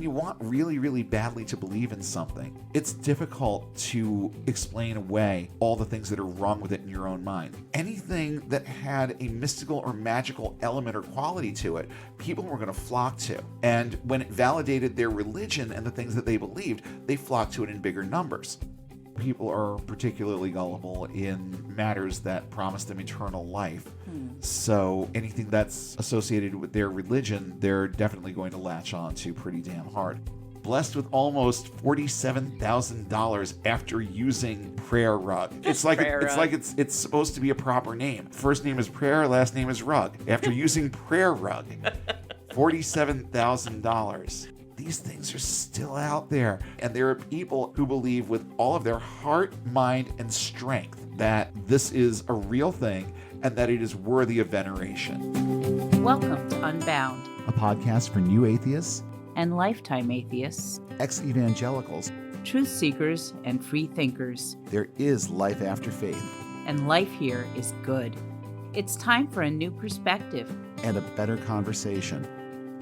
when you want really, really badly to believe in something, it's difficult to explain away all the things that are wrong with it in your own mind. Anything that had a mystical or magical element or quality to it, people were going to flock to. And when it validated their religion and the things that they believed, they flocked to it in bigger numbers. People are particularly gullible in matters that promise them eternal life. So anything that's associated with their religion, they're definitely going to latch on to pretty damn hard. Blessed with almost $47,000 after using Prayer Rug. It's like it's supposed to be a proper name. First name is Prayer, last name is Rug. After using Prayer Rug, $47,000. These things are still out there, and there are people who believe with all of their heart, mind, and strength that this is a real thing and that it is worthy of veneration. Welcome to Unbound, a podcast for new atheists and lifetime atheists, ex-evangelicals, truth seekers, and free thinkers. There is life after faith, and life here is good. It's time for a new perspective and a better conversation.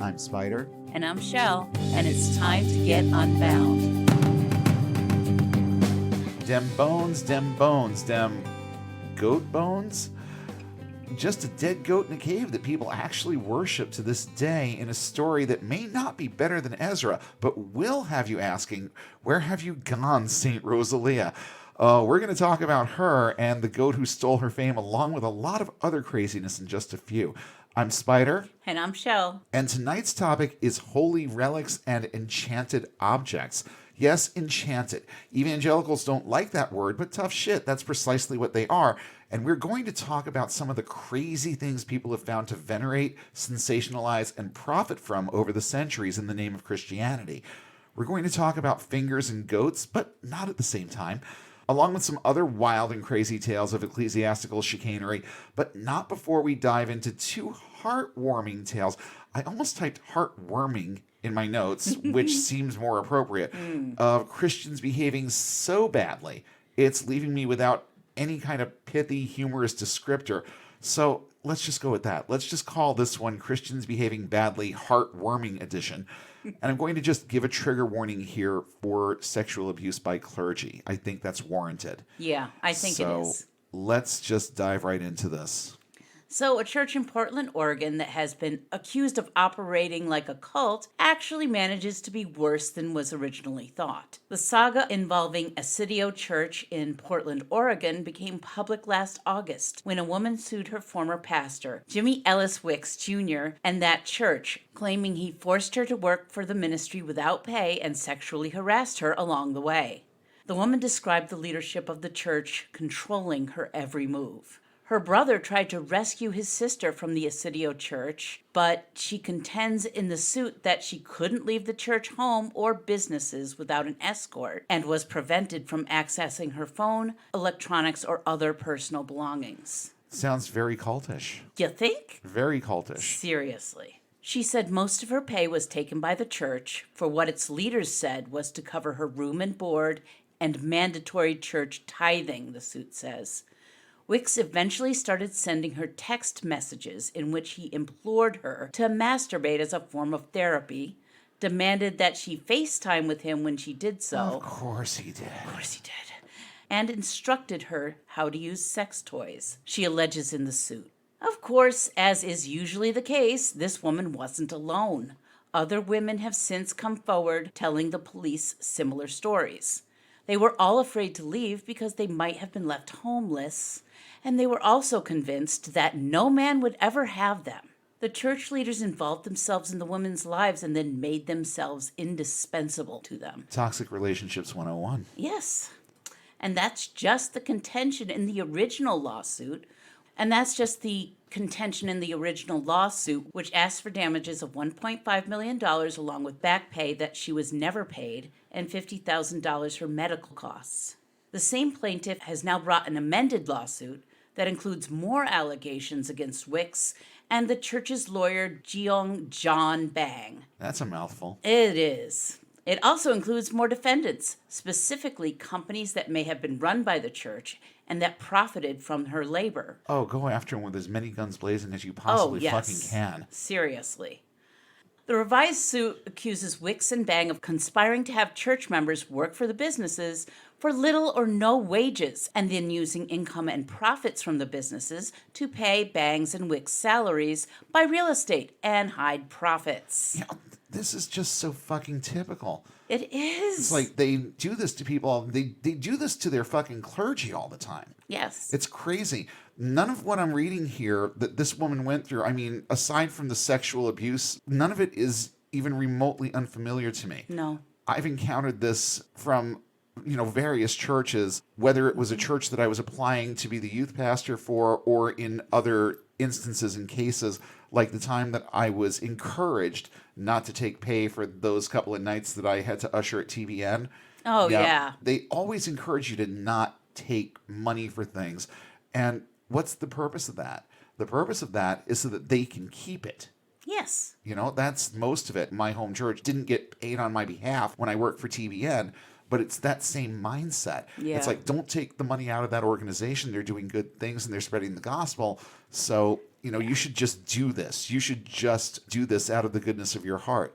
I'm Spider. And I'm Shell, and it's time to get unbound. Dem bones, dem goat bones? Just a dead goat in a cave that people actually worship to this day in a story that may not be better than Ezra, but will have you asking, where have you gone, St. Rosalia? We're going to talk about her and the goat who stole her fame, along with a lot of other craziness in just a few. I'm Spider. And I'm Shell. And tonight's topic is holy relics and enchanted objects. Yes, enchanted. Evangelicals don't like that word, but tough shit, that's precisely what they are. And we're going to talk about some of the crazy things people have found to venerate, sensationalize, and profit from over the centuries in the name of Christianity. We're going to talk about fingers and goats, but not at the same time, along with some other wild and crazy tales of ecclesiastical chicanery, but not before we dive into two heartwarming tales. I almost typed heartwarming in my notes, which seems more appropriate, of Christians behaving so badly, it's leaving me without any kind of pithy, humorous descriptor. So let's just go with that. Let's just call this one Christians Behaving Badly Heartwarming Edition. And I'm going to just give a trigger warning here for sexual abuse by clergy. I think that's warranted. Yeah, I think it is. So let's just dive right into this. So a church in Portland, Oregon that has been accused of operating like a cult actually manages to be worse than was originally thought. The saga involving Acidio Church in Portland, Oregon became public last August when a woman sued her former pastor, Jimmy Ellis Wicks Jr., and that church, claiming he forced her to work for the ministry without pay and sexually harassed her along the way. The woman described the leadership of the church controlling her every move. Her brother tried to rescue his sister from the Acidio Church, but she contends in the suit that she couldn't leave the church home or businesses without an escort and was prevented from accessing her phone, electronics, or other personal belongings. Sounds very cultish. You think? Very cultish. Seriously. She said most of her pay was taken by the church for what its leaders said was to cover her room and board and mandatory church tithing, the suit says. Wicks eventually started sending her text messages in which he implored her to masturbate as a form of therapy, demanded that she FaceTime with him when she did so. Of course he did. And instructed her how to use sex toys, she alleges in the suit. Of course, as is usually the case, this woman wasn't alone. Other women have since come forward telling the police similar stories. They were all afraid to leave because they might have been left homeless, and they were also convinced that no man would ever have them. The church leaders involved themselves in the women's lives and then made themselves indispensable to them. Toxic Relationships 101. Yes. And that's just the contention in the original lawsuit. Which asked for damages of $1.5 million along with back pay that she was never paid and $50,000 for medical costs. The same plaintiff has now brought an amended lawsuit that includes more allegations against Wicks and the church's lawyer, Jeong John Bang. That's a mouthful. It is. It also includes more defendants, specifically companies that may have been run by the church and that profited from her labor. Oh, go after him with as many guns blazing as you possibly fucking can. Seriously. The revised suit accuses Wicks and Bang of conspiring to have church members work for the businesses for little or no wages, and then using income and profits from the businesses to pay Bang's and Wicks' salaries, buy real estate, and hide profits. Yeah, this is just so fucking typical. It is. It's like they do this to people. They do this to their fucking clergy all the time. Yes. It's crazy. None of what I'm reading here that this woman went through, I mean, aside from the sexual abuse, none of it is even remotely unfamiliar to me. No. I've encountered this from, various churches, whether it was a church that I was applying to be the youth pastor for, or in other instances and cases, like the time that I was encouraged not to take pay for those couple of nights that I had to usher at TBN. Oh, yeah. They always encourage you to not take money for things. And what's the purpose of that? The purpose of that is so that they can keep it. Yes. That's most of it. My home church didn't get paid on my behalf when I worked for TBN, but it's that same mindset. Yeah. It's like, don't take the money out of that organization. They're doing good things and they're spreading the gospel. So, you should just do this. You should just do this out of the goodness of your heart.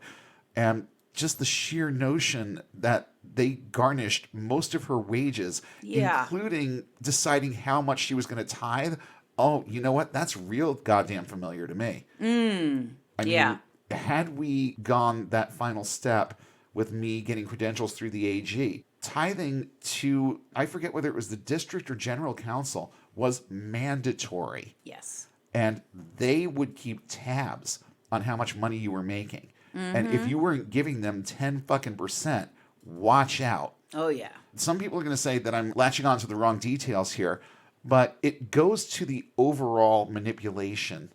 And just the sheer notion that they garnished most of her wages, including deciding how much she was going to tithe. Oh, you know what? That's real goddamn familiar to me. I mean, had we gone that final step with me getting credentials through the AG, tithing to, I forget whether it was the district or general council, was mandatory. Yes. And they would keep tabs on how much money you were making. And if you weren't giving them 10 fucking %, watch out. Oh, yeah. Some people are going to say that I'm latching on to the wrong details here, but it goes to the overall manipulation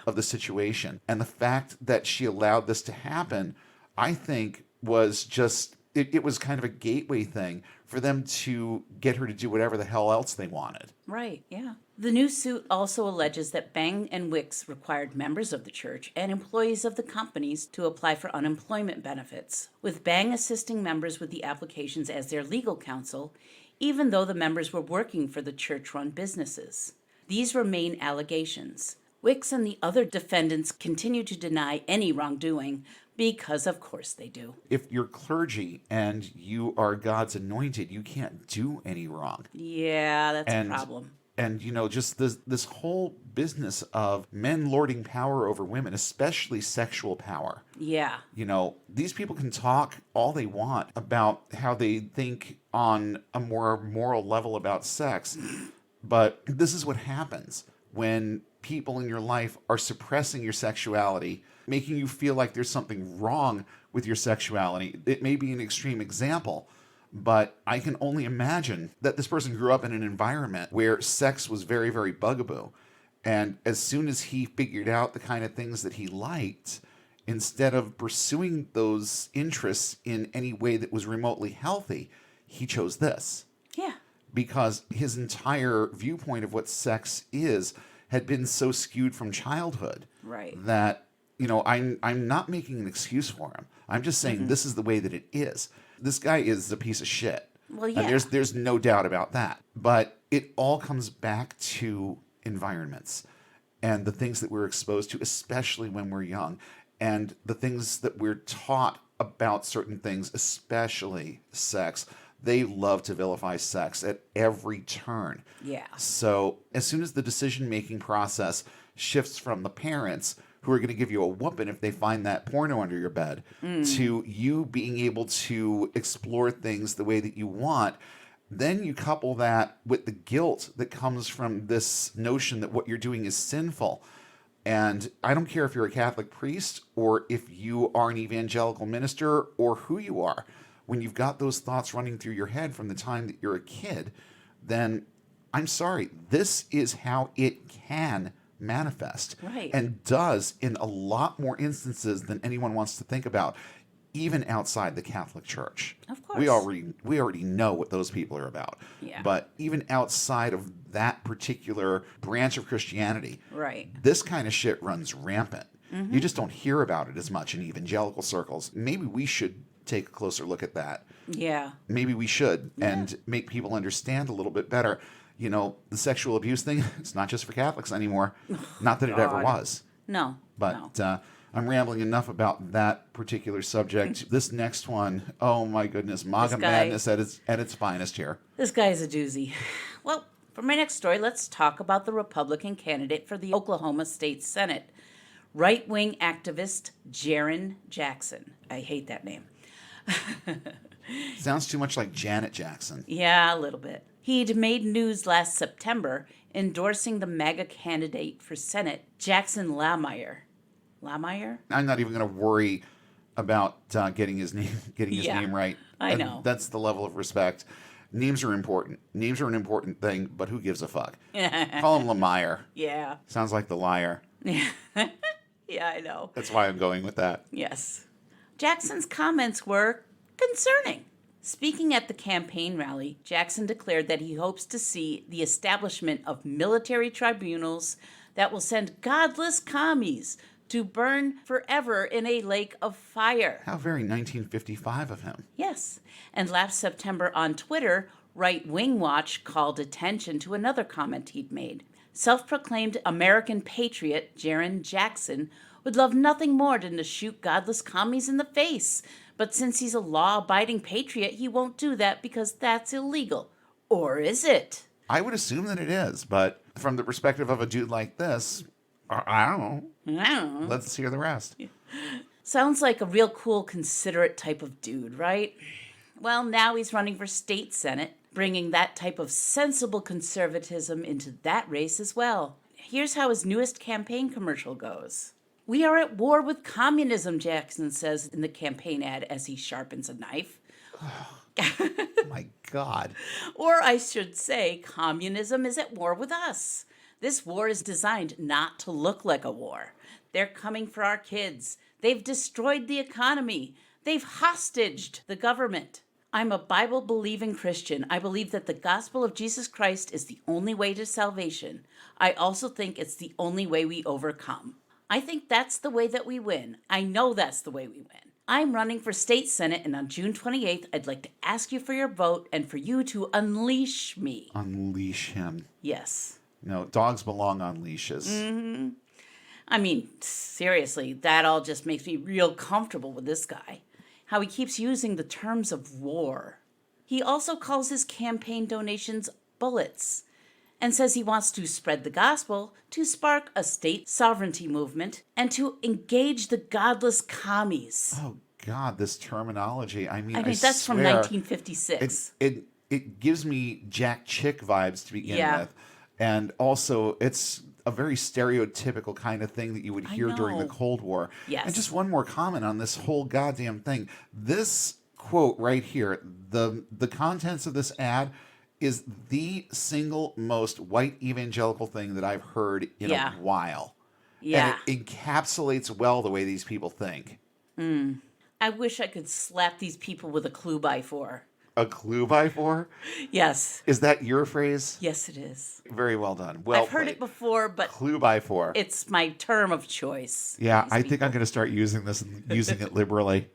of the situation. And the fact that she allowed this to happen, I think, was just, it was kind of a gateway thing for them to get her to do whatever the hell else they wanted. Right, yeah. The new suit also alleges that Bang and Wicks required members of the church and employees of the companies to apply for unemployment benefits, with Bang assisting members with the applications as their legal counsel, even though the members were working for the church-run businesses. These remain allegations. Wicks and the other defendants continue to deny any wrongdoing, because of course they do. If you're clergy and you are God's anointed, you can't do any wrong. Yeah, that's a problem. And, just this whole business of men lording power over women, especially sexual power. Yeah. These people can talk all they want about how they think on a more moral level about sex. But this is what happens when people in your life are suppressing your sexuality, making you feel like there's something wrong with your sexuality. It may be an extreme example, but I can only imagine that this person grew up in an environment where sex was very, very bugaboo. And as soon as he figured out the kind of things that he liked, instead of pursuing those interests in any way that was remotely healthy, he chose this. Yeah. Because his entire viewpoint of what sex is had been so skewed from childhood. Right. That, I'm not making an excuse for him. I'm just saying this is the way that it is. This guy is a piece of shit. Well, yeah. And there's no doubt about that. But it all comes back to environments and the things that we're exposed to, especially when we're young, and the things that we're taught about certain things, especially sex. They love to vilify sex at every turn. Yeah. So as soon as the decision-making process shifts from the parents, who are going to give you a whooping if they find that porno under your bed, to you being able to explore things the way that you want, then you couple that with the guilt that comes from this notion that what you're doing is sinful. And I don't care if you're a Catholic priest or if you are an evangelical minister or who you are. When you've got those thoughts running through your head from the time that you're a kid, then I'm sorry, this is how it can manifest. Right. And does in a lot more instances than anyone wants to think about, even outside the Catholic Church. Of course. We already know what those people are about. Yeah. But even outside of that particular branch of Christianity, right, this kind of shit runs rampant. You just don't hear about it as much in evangelical circles. Maybe we should take a closer look at that. Yeah. Maybe we should, and make people understand a little bit better. The sexual abuse thing, it's not just for Catholics anymore. Not that it ever was. No. But I'm rambling enough about that particular subject. This next one, oh my goodness, MAGA madness at its finest here. This guy is a doozy. Well, for my next story, let's talk about the Republican candidate for the Oklahoma State Senate, right-wing activist Jaren Jackson. I hate that name. Sounds too much like Janet Jackson. Yeah, a little bit. He'd made news last September endorsing the MAGA candidate for Senate, Jackson Lahmeyer. Lahmeyer? I'm not even going to worry about getting his name right. I know. That's the level of respect. Names are important. Names are an important thing, but who gives a fuck? Call him Lahmeyer. Yeah. Sounds like the liar. Yeah, I know. That's why I'm going with that. Yes. Jackson's comments were concerning. Speaking at the campaign rally, Jackson declared that he hopes to see the establishment of military tribunals that will send godless commies to burn forever in a lake of fire. How very 1955 of him. Yes. And last September on Twitter, Right Wing Watch called attention to another comment he'd made. Self-proclaimed American patriot Jaren Jackson would love nothing more than to shoot godless commies in the face. But since he's a law-abiding patriot, he won't do that because that's illegal. Or is it? I would assume that it is, but from the perspective of a dude like this, I don't know. Let's hear the rest. Sounds like a real cool, considerate type of dude, right? Well, now he's running for state senate, bringing that type of sensible conservatism into that race as well. Here's how his newest campaign commercial goes. "We are at war with communism," Jackson says in the campaign ad as he sharpens a knife. My God. Or I should say, communism is at war with us. This war is designed not to look like a war. They're coming for our kids. They've destroyed the economy. They've hostage the government. I'm a Bible-believing Christian. I believe that the gospel of Jesus Christ is the only way to salvation. I also think it's the only way we overcome. I think that's the way that we win. I know that's the way we win. I'm running for state senate, and on June 28th, I'd like to ask you for your vote and for you to unleash me. Unleash him. Yes. No, dogs belong on leashes. Mm-hmm. I mean, seriously, that all just makes me real comfortable with this guy. How he keeps using the terms of war. He also calls his campaign donations bullets and says he wants to spread the gospel, to spark a state sovereignty movement, and to engage the godless commies. Oh, God, this terminology. I mean, that's from 1956. It gives me Jack Chick vibes to begin with. And also, it's a very stereotypical kind of thing that you would hear during the Cold War. Yes. And just one more comment on this whole goddamn thing. This quote right here, the contents of this ad is the single most white evangelical thing that I've heard in a while. Yeah. And it encapsulates well the way these people think. I wish I could slap these people with a clue by four. A clue by four? Yes. Is that your phrase? Yes, it is. Very well done. Well I've heard it before, but clue by four. It's my term of choice. Yeah, I think I'm going to start using this and using it liberally.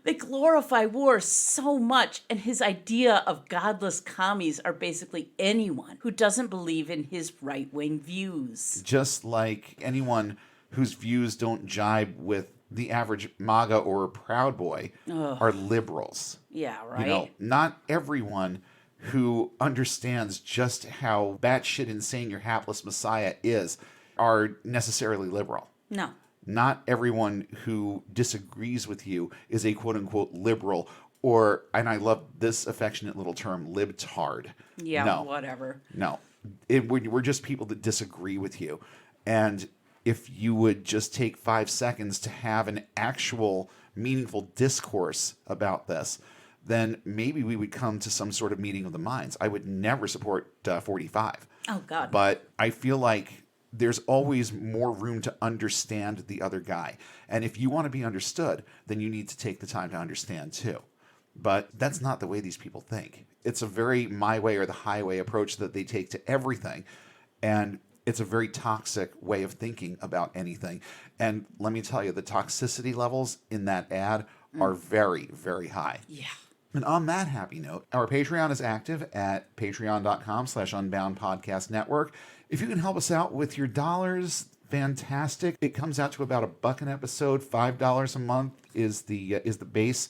They glorify war so much, and his idea of godless commies are basically anyone who doesn't believe in his right-wing views. Just like anyone whose views don't jibe with the average MAGA or Proud Boy are liberals. Yeah, right. You know, not everyone who understands just how batshit insane your hapless messiah is are necessarily liberal. No. Not everyone who disagrees with you is a quote-unquote liberal or, and I love this affectionate little term, libtard. Yeah, no, whatever. No. We're just people that disagree with you. And if you would just take 5 seconds to have an actual meaningful discourse about this, then maybe we would come to some sort of meeting of the minds. I would never support 45. Oh, God. But I feel like there's always more room to understand the other guy. And if you want to be understood, then you need to take the time to understand too. But that's not the way these people think. It's a very my way or the highway approach that they take to everything. And it's a very toxic way of thinking about anything. And let me tell you, the toxicity levels in that ad are very, very high. Yeah. And on that happy note, our Patreon is active at patreon.com/unboundpodcastnetwork. If you can help us out with your dollars, fantastic. It comes out to about $1 an episode. $5 a month is the base.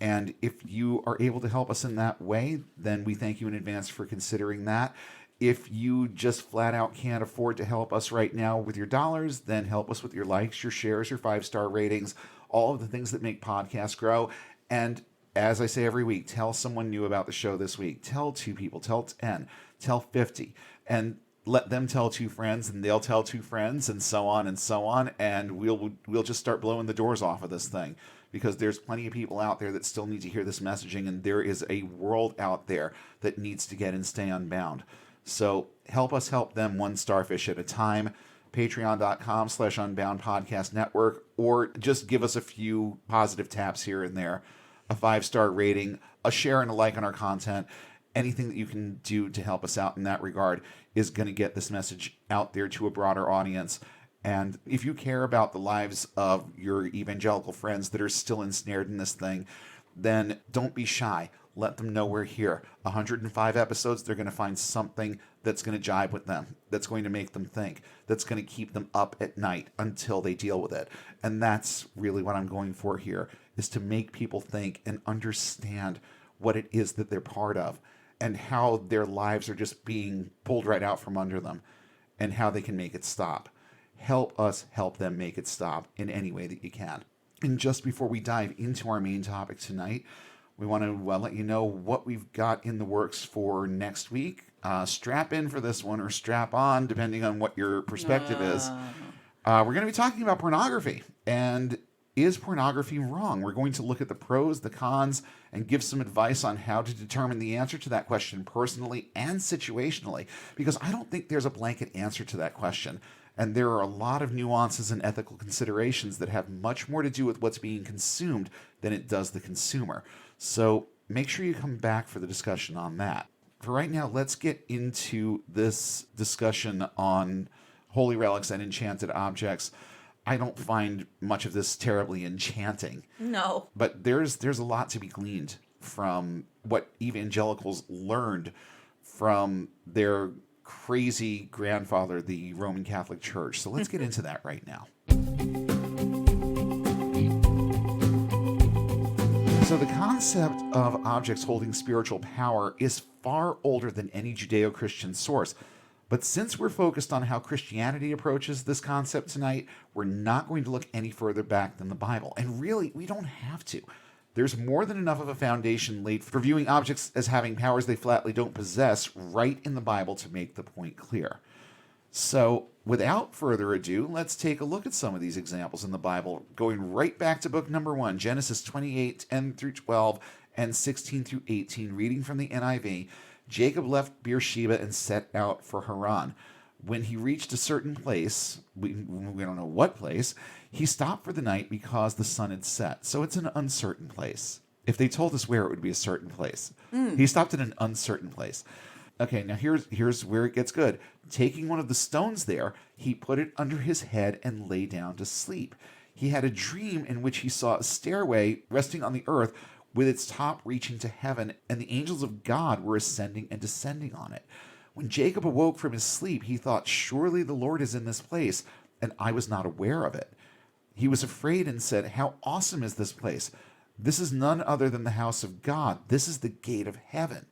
And if you are able to help us in that way, then we thank you in advance for considering that. If you just flat out can't afford to help us right now with your dollars, then help us with your likes, your shares, your 5-star ratings, all of the things that make podcasts grow. And as I say every week, tell someone new about the show this week. Tell 2 people, tell 10, tell 50, and let them tell 2 friends, and they'll tell 2 friends, and so on and so on. And we'll just start blowing the doors off of this thing, because there's plenty of people out there that still need to hear this messaging, and there is a world out there that needs to get and stay unbound. So help us help them, one starfish at a time. Patreon.com/Unbound Podcast Network, or just give us a few positive taps here and there, a 5-star rating, a share and a like on our content. Anything that you can do to help us out in that regard is going to get this message out there to a broader audience. And if you care about the lives of your evangelical friends that are still ensnared in this thing, then don't be shy. Let them know we're here. 105 episodes, they're going to find something that's going to jibe with them, that's going to make them think, that's going to keep them up at night until they deal with it. And that's really what I'm going for here, is to make people think and understand what it is that they're part of, and how their lives are just being pulled right out from under them, and how they can make it stop. Help us help them make it stop in any way that you can. And just before we dive into our main topic tonight, we want to let you know what we've got in the works for next week. Strap in for this one, or strap on, depending on what your perspective is. We're going to be talking about pornography. And is pornography wrong? We're going to look at the pros, the cons, and give some advice on how to determine the answer to that question personally and situationally. Because I don't think there's a blanket answer to that question. And there are a lot of nuances and ethical considerations that have much more to do with what's being consumed than it does the consumer. So make sure you come back for the discussion on that. For right now, let's get into this discussion on holy relics and enchanted objects. I don't find much of this terribly enchanting. No. But there's a lot to be gleaned from what evangelicals learned from their crazy grandfather, the Roman Catholic Church. So let's get into that right now. So the concept of objects holding spiritual power is far older than any Judeo-Christian source. But since we're focused on how Christianity approaches this concept tonight, we're not going to look any further back than the Bible. And really, we don't have to. There's more than enough of a foundation laid for viewing objects as having powers they flatly don't possess right in the Bible to make the point clear. So, without further ado, let's take a look at some of these examples in the Bible, going right back to book number 1, Genesis 28, 10 through 12, and 16 through 18, reading from the NIV. Jacob left Beersheba and set out for Haran. When he reached a certain place, we don't know what place, he stopped for the night because the sun had set. So it's an uncertain place. If they told us where, it would be a certain place. He stopped at an uncertain place. Okay, now here's where it gets good. Taking one of the stones there, he put it under his head and lay down to sleep. He had a dream in which he saw a stairway resting on the earth with its top reaching to heaven, and the angels of God were ascending and descending on it. When Jacob awoke from his sleep, he thought, "Surely the Lord is in this place, and I was not aware of it." He was afraid and said, "How awesome is this place! This is none other than the house of God. This is the gate of heaven."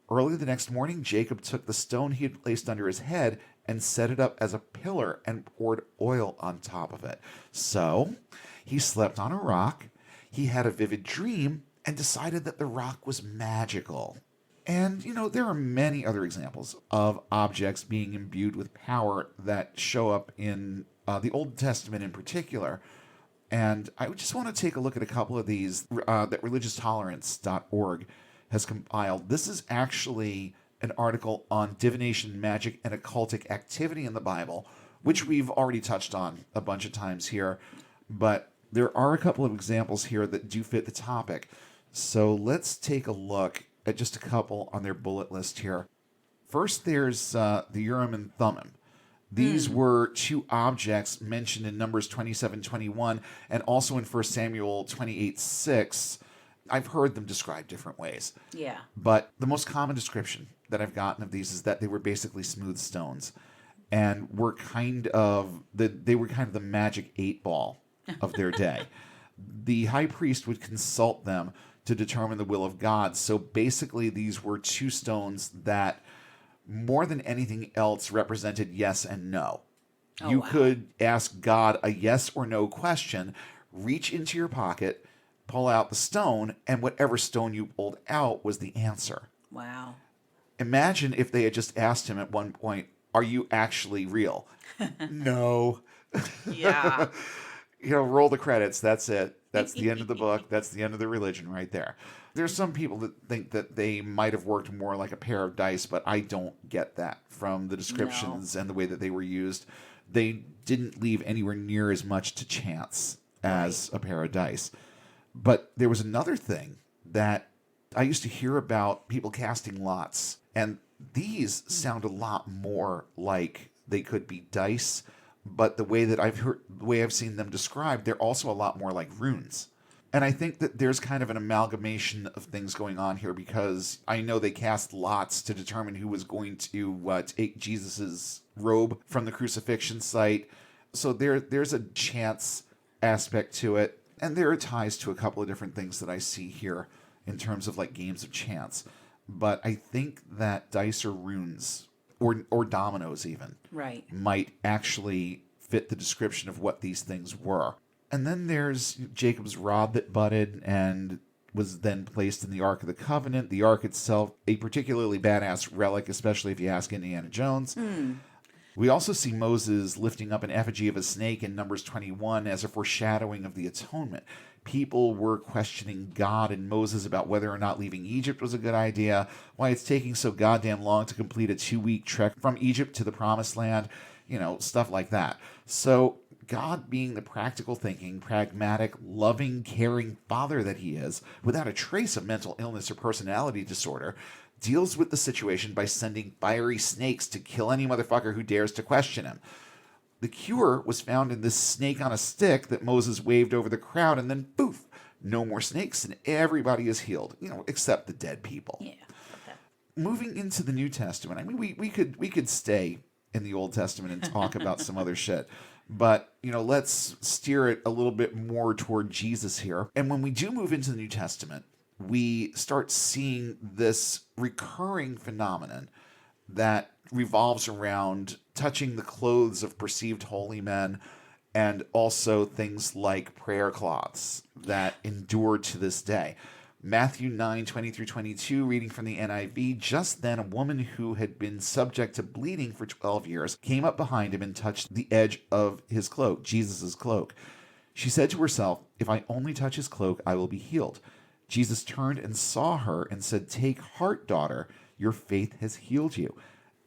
Early the next morning, Jacob took the stone he had placed under his head and set it up as a pillar and poured oil on top of it. So he slept on a rock. He had a vivid dream and decided that the rock was magical. And, there are many other examples of objects being imbued with power that show up in the Old Testament in particular. And I just want to take a look at a couple of these that religioustolerance.org has compiled. This is actually an article on divination, magic, and occultic activity in the Bible, which we've already touched on a bunch of times here. But there are a couple of examples here that do fit the topic. So let's take a look at just a couple on their bullet list here. First, there's the Urim and Thummim. These were 2 objects mentioned in Numbers 27:21 and also in 1 Samuel 28:6. I've heard them described different ways. Yeah. But the most common description that I've gotten of these is that they were basically smooth stones. and were kind of the magic 8 ball of their day. The high priest would consult them to determine the will of God. So basically, these were 2 stones that, more than anything else, represented yes and no. Oh, You wow. could ask God a yes or no question, reach into your pocket, pull out the stone, and whatever stone you pulled out was the answer. Wow. Imagine if they had just asked him at one point, "Are you actually real?" No. Yeah. Roll the credits. That's it. That's the end of the book. That's the end of the religion right there. There's some people that think that they might have worked more like a pair of dice, but I don't get that from the descriptions and the way that they were used. They didn't leave anywhere near as much to chance as a pair of dice. But there was another thing that I used to hear about, people casting lots, and these sound a lot more like they could be dice, but the way I've seen them described, they're also a lot more like runes. And I think that there's kind of an amalgamation of things going on here, because I know they cast lots to determine who was going to take Jesus's robe from the crucifixion site. So there's a chance aspect to it, and there are ties to a couple of different things that I see here in terms of like games of chance. But I think that dice or runes or dominoes even Right. might actually fit the description of what these things were. And then there's Jacob's rod that budded and was then placed in the Ark of the Covenant. The Ark itself, a particularly badass relic, especially if you ask Indiana Jones. We also see Moses lifting up an effigy of a snake in Numbers 21 as a foreshadowing of the atonement. People were questioning God and Moses about whether or not leaving Egypt was a good idea, why it's taking so goddamn long to complete a 2-week trek from Egypt to the Promised Land, stuff like that. So God, being the practical thinking, pragmatic, loving, caring father that he is, without a trace of mental illness or personality disorder, deals with the situation by sending fiery snakes to kill any motherfucker who dares to question him. The cure was found in this snake on a stick that Moses waved over the crowd, and then poof, no more snakes, and everybody is healed, except the dead people. Yeah. Okay. Moving into the New Testament, I mean, we could stay in the Old Testament and talk about some other shit, but let's steer it a little bit more toward Jesus here. And when we do move into the New Testament, we start seeing this recurring phenomenon that revolves around touching the clothes of perceived holy men, and also things like prayer cloths that endure to this day. Matthew 9:20-22, reading from the NIV, just then a woman who had been subject to bleeding for 12 years came up behind him and touched the edge of his cloak, Jesus' cloak. She said to herself, "If I only touch his cloak, I will be healed." Jesus turned and saw her and said, "Take heart, daughter, your faith has healed you."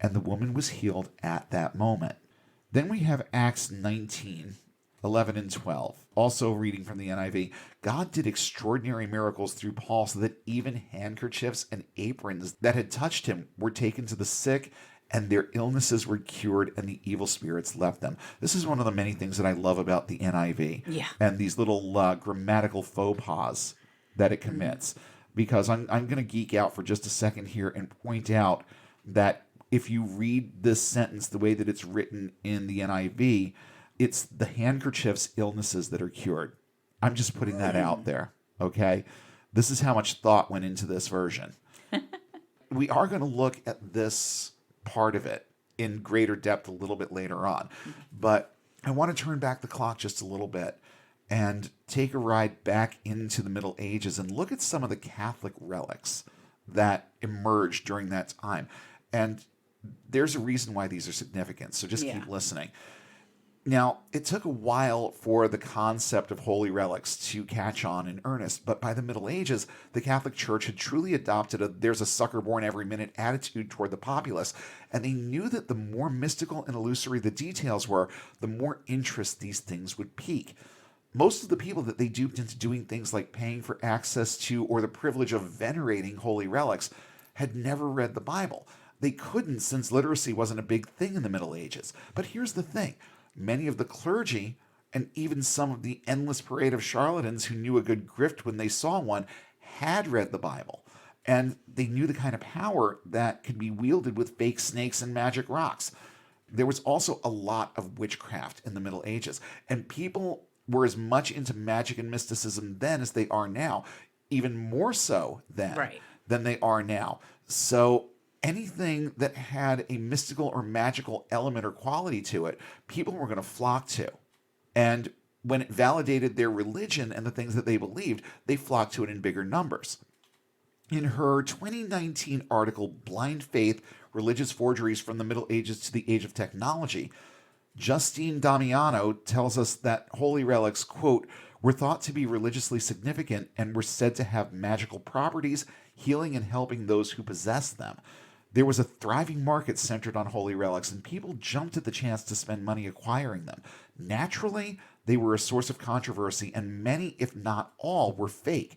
And the woman was healed at that moment. Then we have Acts 19:11-12, also reading from the NIV. God did extraordinary miracles through Paul, so that even handkerchiefs and aprons that had touched him were taken to the sick, and their illnesses were cured, and the evil spirits left them. This is one of the many things that I love about the NIV. Yeah. And these little grammatical faux pas that it commits. Because I'm going to geek out for just a second here and point out that if you read this sentence the way that it's written in the NIV, it's the handkerchief's illnesses that are cured. I'm just putting that out there, okay? This is how much thought went into this version. We are going to look at this part of it in greater depth a little bit later on. But I want to turn back the clock just a little bit and take a ride back into the Middle Ages and look at some of the Catholic relics that emerged during that time. And there's a reason why these are significant, so just keep listening. Now, it took a while for the concept of holy relics to catch on in earnest, but by the Middle Ages, the Catholic Church had truly adopted a "there's a sucker born every minute" attitude toward the populace, and they knew that the more mystical and illusory the details were, the more interest these things would pique. Most of the people that they duped into doing things like paying for access to or the privilege of venerating holy relics had never read the Bible. They couldn't, since literacy wasn't a big thing in the Middle Ages. But here's the thing. Many of the clergy, and even some of the endless parade of charlatans who knew a good grift when they saw one, had read the Bible. And they knew the kind of power that could be wielded with fake snakes and magic rocks. There was also a lot of witchcraft in the Middle Ages, and people were as much into magic and mysticism then as they are now, even more so then Right. than they are now. So anything that had a mystical or magical element or quality to it, people were going to flock to. And when it validated their religion and the things that they believed, they flocked to it in bigger numbers. In her 2019 article, Blind Faith, Religious Forgeries from the Middle Ages to the Age of Technology, Justine Damiano tells us that holy relics, quote, were thought to be religiously significant and were said to have magical properties, healing and helping those who possessed them. There was a thriving market centered on holy relics, and people jumped at the chance to spend money acquiring them. Naturally, they were a source of controversy, and many, if not all, were fake.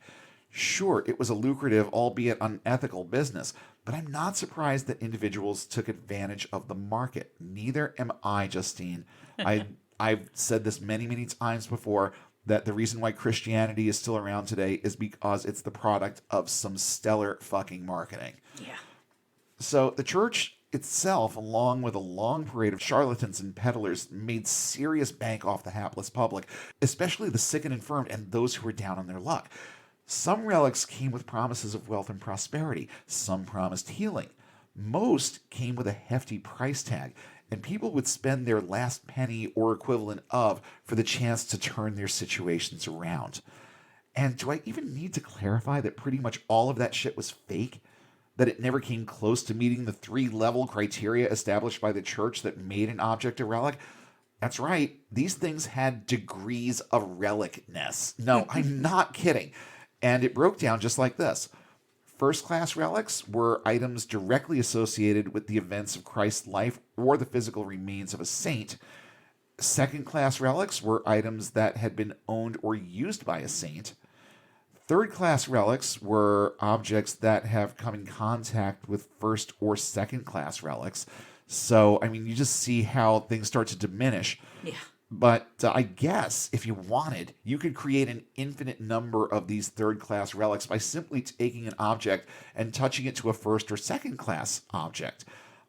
Sure, it was a lucrative, albeit unethical business, but I'm not surprised that individuals took advantage of the market. Neither am I, Justine. I've said this many, many times before, that the reason why Christianity is still around today is because it's the product of some stellar fucking marketing. Yeah. So the church itself, along with a long parade of charlatans and peddlers, made serious bank off the hapless public, especially the sick and infirmed and those who were down on their luck. Some relics came with promises of wealth and prosperity. Some promised healing. Most came with a hefty price tag, and people would spend their last penny or equivalent of for the chance to turn their situations around. And do I even need to clarify that pretty much all of that shit was fake? That it never came close to meeting the 3-level criteria established by the church that made an object a relic? That's right, these things had degrees of relicness. No, I'm not kidding. And it broke down just like this. First-class relics were items directly associated with the events of Christ's life or the physical remains of a saint. Second-class relics were items that had been owned or used by a saint. Third-class relics were objects that have come in contact with first or second-class relics. So, I mean, you just see how things start to diminish. Yeah. But I guess if you wanted, you could create an infinite number of these third-class relics by simply taking an object and touching it to a first or second-class object.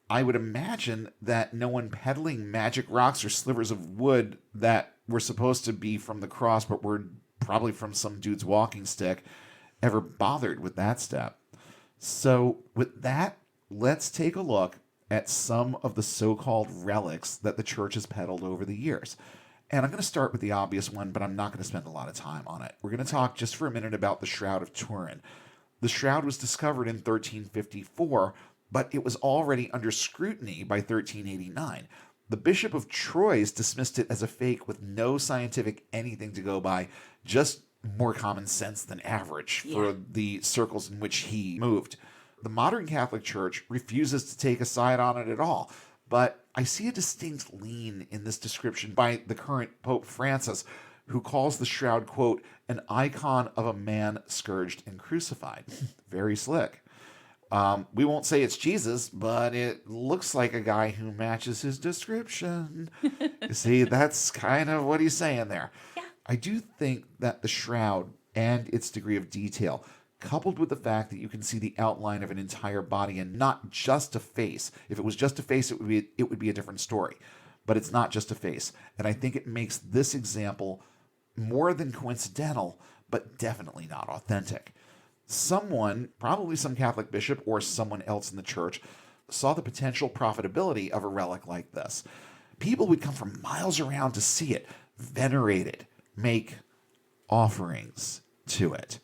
I would imagine that no one peddling magic rocks or slivers of wood that were supposed to be from the cross but were probably from some dude's walking stick ever bothered with that step. So with that, let's take a look at some of the so-called relics that the church has peddled over the years. And I'm going to start with the obvious one, but I'm not going to spend a lot of time on it. We're going to talk just for a minute about the Shroud of Turin. The Shroud was discovered in 1354, but it was already under scrutiny by 1389. The Bishop of Troyes dismissed it as a fake with no scientific anything to go by, just more common sense than average for the circles in which he moved. The modern Catholic Church refuses to take a side on it at all, but I see a distinct lean in this description by the current Pope Francis, who calls the shroud, quote, an icon of a man scourged and crucified. Very slick. We won't say it's Jesus, but it looks like a guy who matches his description. You see, that's kind of what he's saying there. Yeah. I do think that the shroud and its degree of detail, coupled with the fact that you can see the outline of an entire body and not just a face. If it was just a face, it would be a different story. But it's not just a face. And I think it makes this example more than coincidental, but definitely not authentic. Someone, probably some Catholic bishop or someone else in the church, saw the potential profitability of a relic like this. People would come from miles around to see it, venerate it, make offerings to it.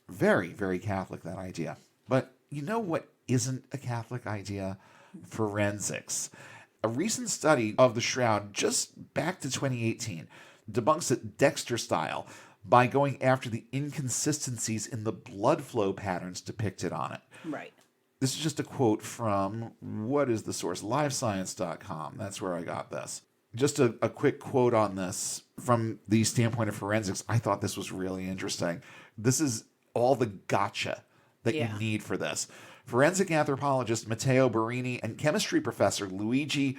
Very, very Catholic, that idea. But you know what isn't a Catholic idea? Forensics. A recent study of the Shroud, just back to 2018, debunks it Dexter style by going after the inconsistencies in the blood flow patterns depicted on it. Right. This is just a quote from, what is the source? Livescience.com. That's where I got this. Just a quick quote on this from the standpoint of forensics. I thought this was really interesting. This is all the gotcha that you need for this. Forensic anthropologist Matteo Barini and chemistry professor Luigi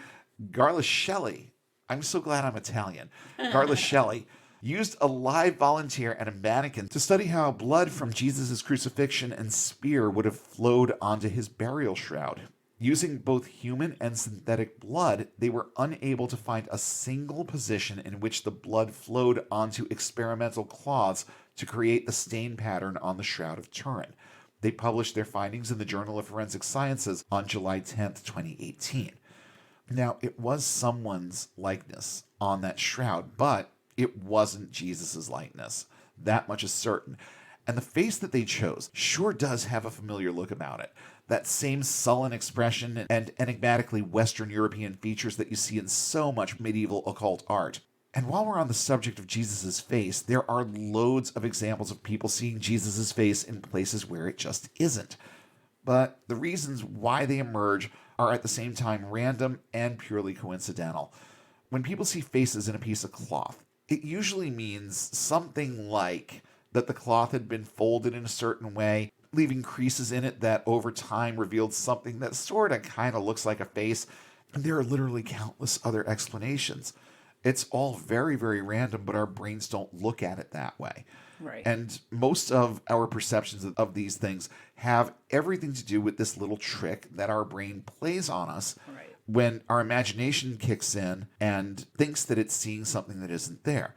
Garlascelli, I'm so glad I'm Italian, Garlascelli, used a live volunteer and a mannequin to study how blood from Jesus' crucifixion and spear would have flowed onto his burial shroud. Using both human and synthetic blood, they were unable to find a single position in which the blood flowed onto experimental cloths to create the stain pattern on the Shroud of Turin. They published their findings in the Journal of Forensic Sciences on July 10th, 2018. Now, it was someone's likeness on that shroud, but it wasn't Jesus's likeness. That much is certain. And the face that they chose sure does have a familiar look about it. That same sullen expression and enigmatically Western European features that you see in so much medieval occult art. And while we're on the subject of Jesus' face, there are loads of examples of people seeing Jesus' face in places where it just isn't. But the reasons why they emerge are at the same time random and purely coincidental. When people see faces in a piece of cloth, it usually means something like that the cloth had been folded in a certain way, leaving creases in it that over time revealed something that sort of kind of looks like a face. And there are literally countless other explanations. It's all very, very random, but our brains don't look at it that way. Right. And most of our perceptions of these things have everything to do with this little trick that our brain plays on us when our imagination kicks in and thinks that it's seeing something that isn't there.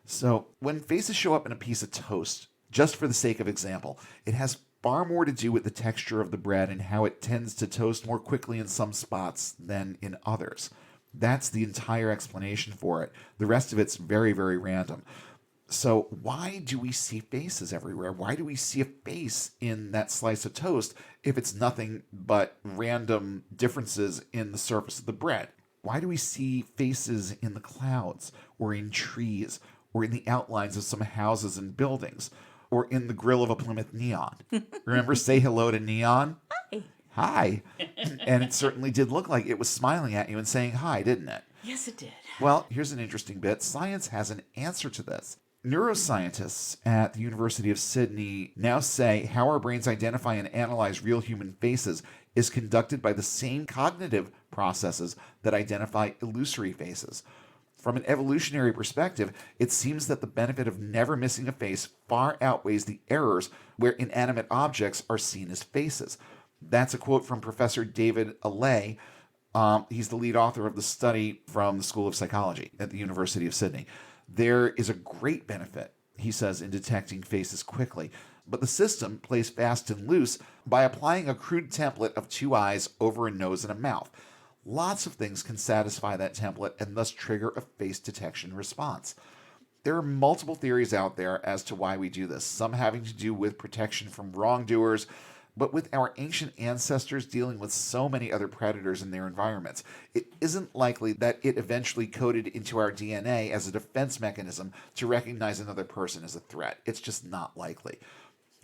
So when faces show up in a piece of toast, just for the sake of example, it has far more to do with the texture of the bread and how it tends to toast more quickly in some spots than in others. That's the entire explanation for it. The rest of it's very, very random. So why do we see faces everywhere? Why do we see a face in that slice of toast if it's nothing but random differences in the surface of the bread? Why do we see faces in the clouds or in trees or in the outlines of some houses and buildings or in the grill of a Plymouth Neon? Remember Say Hello to Neon? Hi. And it certainly did look like it was smiling at you and saying hi, didn't it? Yes, it did. Well, here's an interesting bit. Science has an answer to this. Neuroscientists at the University of Sydney now say how our brains identify and analyze real human faces is conducted by the same cognitive processes that identify illusory faces. From an evolutionary perspective, it seems that the benefit of never missing a face far outweighs the errors where inanimate objects are seen as faces. That's a quote from Professor David Allais. He's the lead author of the study from the School of Psychology at the University of Sydney. There is a great benefit, he says, in detecting faces quickly, but the system plays fast and loose by applying a crude template of two eyes over a nose and a mouth. Lots of things can satisfy that template and thus trigger a face detection response. There are multiple theories out there as to why we do this, some having to do with protection from wrongdoers, but with our ancient ancestors dealing with so many other predators in their environments, it isn't likely that it eventually coded into our DNA as a defense mechanism to recognize another person as a threat. It's just not likely.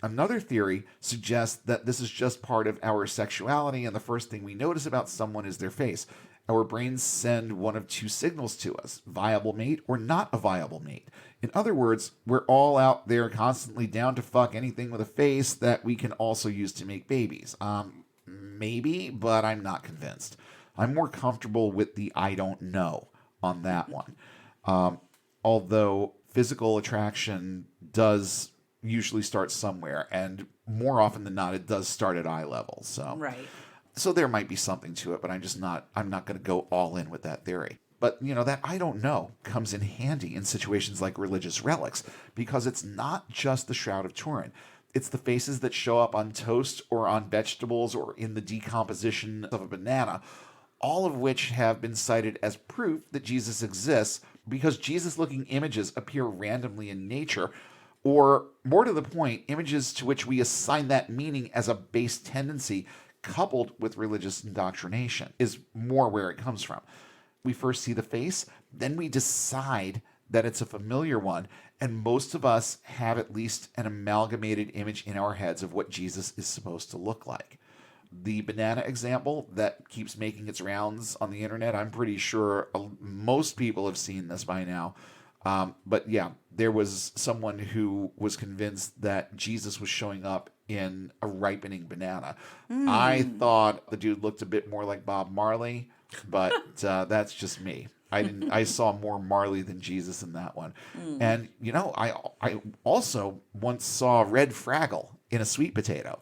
Another theory suggests that this is just part of our sexuality, and the first thing we notice about someone is their face. Our brains send one of two signals to us, viable mate or not a viable mate. In other words, we're all out there constantly down to fuck anything with a face that we can also use to make babies. Maybe, but I'm not convinced. I'm more comfortable with the I don't know on that one. Although physical attraction does usually start somewhere, and more often than not, it does start at eye level. So there might be something to it, but I'm not going to go all in with that theory. But, that I don't know comes in handy in situations like religious relics, because it's not just the Shroud of Turin. It's the faces that show up on toast or on vegetables or in the decomposition of a banana, all of which have been cited as proof that Jesus exists because Jesus-looking images appear randomly in nature, or, more to the point, images to which we assign that meaning as a base tendency coupled with religious indoctrination is more where it comes from. We first see the face, then we decide that it's a familiar one, and most of us have at least an amalgamated image in our heads of what Jesus is supposed to look like. The banana example that keeps making its rounds on the internet, I'm pretty sure most people have seen this by now. But yeah, there was someone who was convinced that Jesus was showing up in a ripening banana. I thought the dude looked a bit more like Bob Marley, but that's just me. I saw more Marley than Jesus in that one. And, I also once saw red Fraggle in a sweet potato.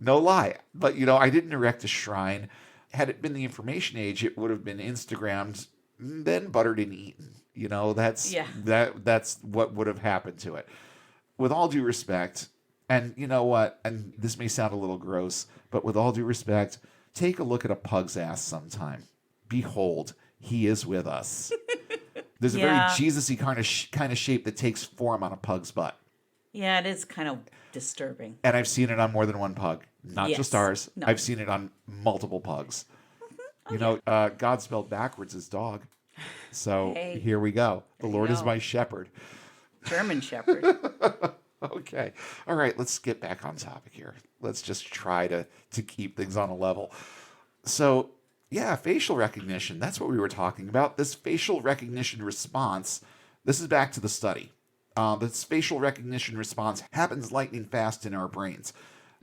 No lie. But, I didn't erect a shrine. Had it been the information age, it would have been Instagrammed, then buttered and eaten. That's Yeah. that's what would have happened to it. With all due respect, and you know what, and this may sound a little gross, but with all due respect, take a look at a pug's ass sometime. Behold, he is with us. There's a very Yeah. Jesus-y kind of shape that takes form on a pug's butt. Yeah, it is kind of disturbing. And I've seen it on more than one pug. Not Yes. just ours. No. I've seen it on multiple pugs. God spelled backwards is dog. So Hey. here we go. The you Lord is go. my shepherd. German Shepherd. Okay. All right, let's get back on topic here. Let's just try to keep things on a level. So, yeah, facial recognition. That's what we were talking about. This facial recognition response, this is back to the study. This facial recognition response happens lightning fast in our brains.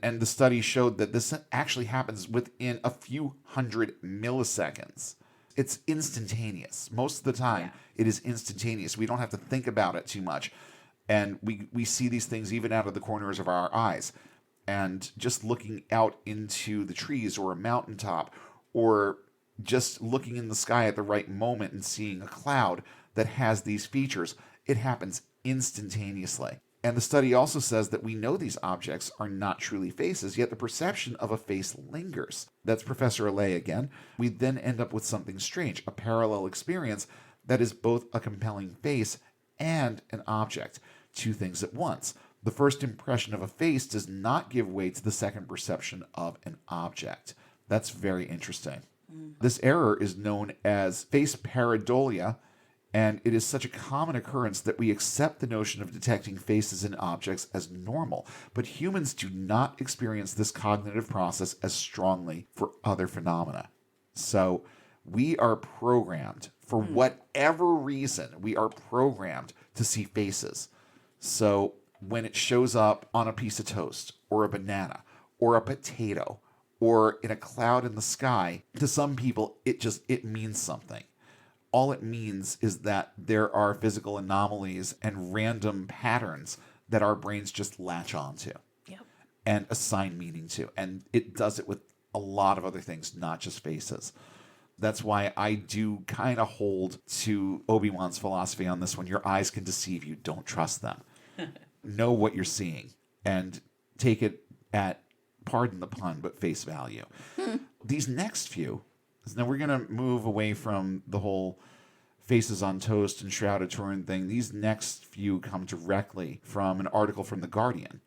And the study showed that this actually happens within a few hundred milliseconds. It's instantaneous. Most of the time, It is instantaneous. We don't have to think about it too much. And we see these things even out of the corners of our eyes. And just looking out into the trees or a mountaintop, or just looking in the sky at the right moment and seeing a cloud that has these features, it happens instantaneously. And the study also says that we know these objects are not truly faces, yet the perception of a face lingers. That's Professor Allais again. We then end up with something strange, a parallel experience that is both a compelling face and an object, two things at once. The first impression of a face does not give way to the second perception of an object. That's very interesting. This error is known as face pareidolia, and it is such a common occurrence that we accept the notion of detecting faces in objects as normal. But humans do not experience this cognitive process as strongly for other phenomena. So we are programmed, for whatever reason, we are programmed to see faces. So when it shows up on a piece of toast, or a banana, or a potato, or in a cloud in the sky, to some people, it means something. All it means is that there are physical anomalies and random patterns that our brains just latch onto and assign meaning to. And it does it with a lot of other things, not just faces. That's why I do kind of hold to Obi-Wan's philosophy on this one. Your eyes can deceive you. Don't trust them. Know what you're seeing and take it at, pardon the pun, but face value. These next few, now we're going to move away from the whole faces on toast and Shroud of Turin thing. These next few come directly from an article from The Guardian.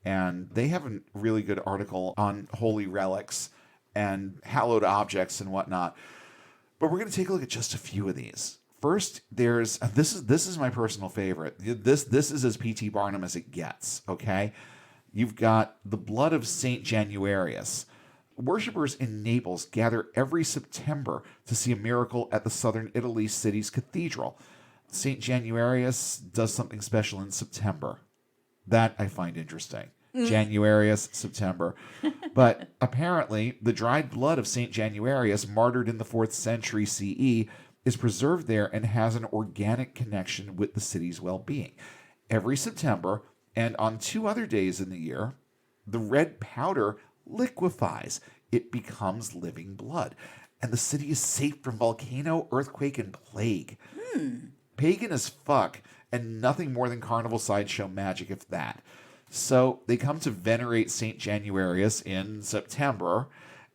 And they have a really good article on holy relics and hallowed objects and whatnot. But we're going to take a look at just a few of these. First, there's this is my personal favorite. This is as P.T. Barnum as it gets, okay? You've got the blood of Saint Januarius. Worshippers in Naples gather every September to see a miracle at the southern Italy city's cathedral. Saint Januarius does something special in September. That I find interesting. Januarius, September. But apparently, the dried blood of Saint Januarius, martyred in the 4th century CE, is preserved there and has an organic connection with the city's well-being. Every September, and on 2 other days in the year, the red powder liquefies. It becomes living blood. And the city is safe from volcano, earthquake, and plague. Pagan as fuck, and nothing more than carnival sideshow magic, if that. So they come to venerate St. Januarius in September,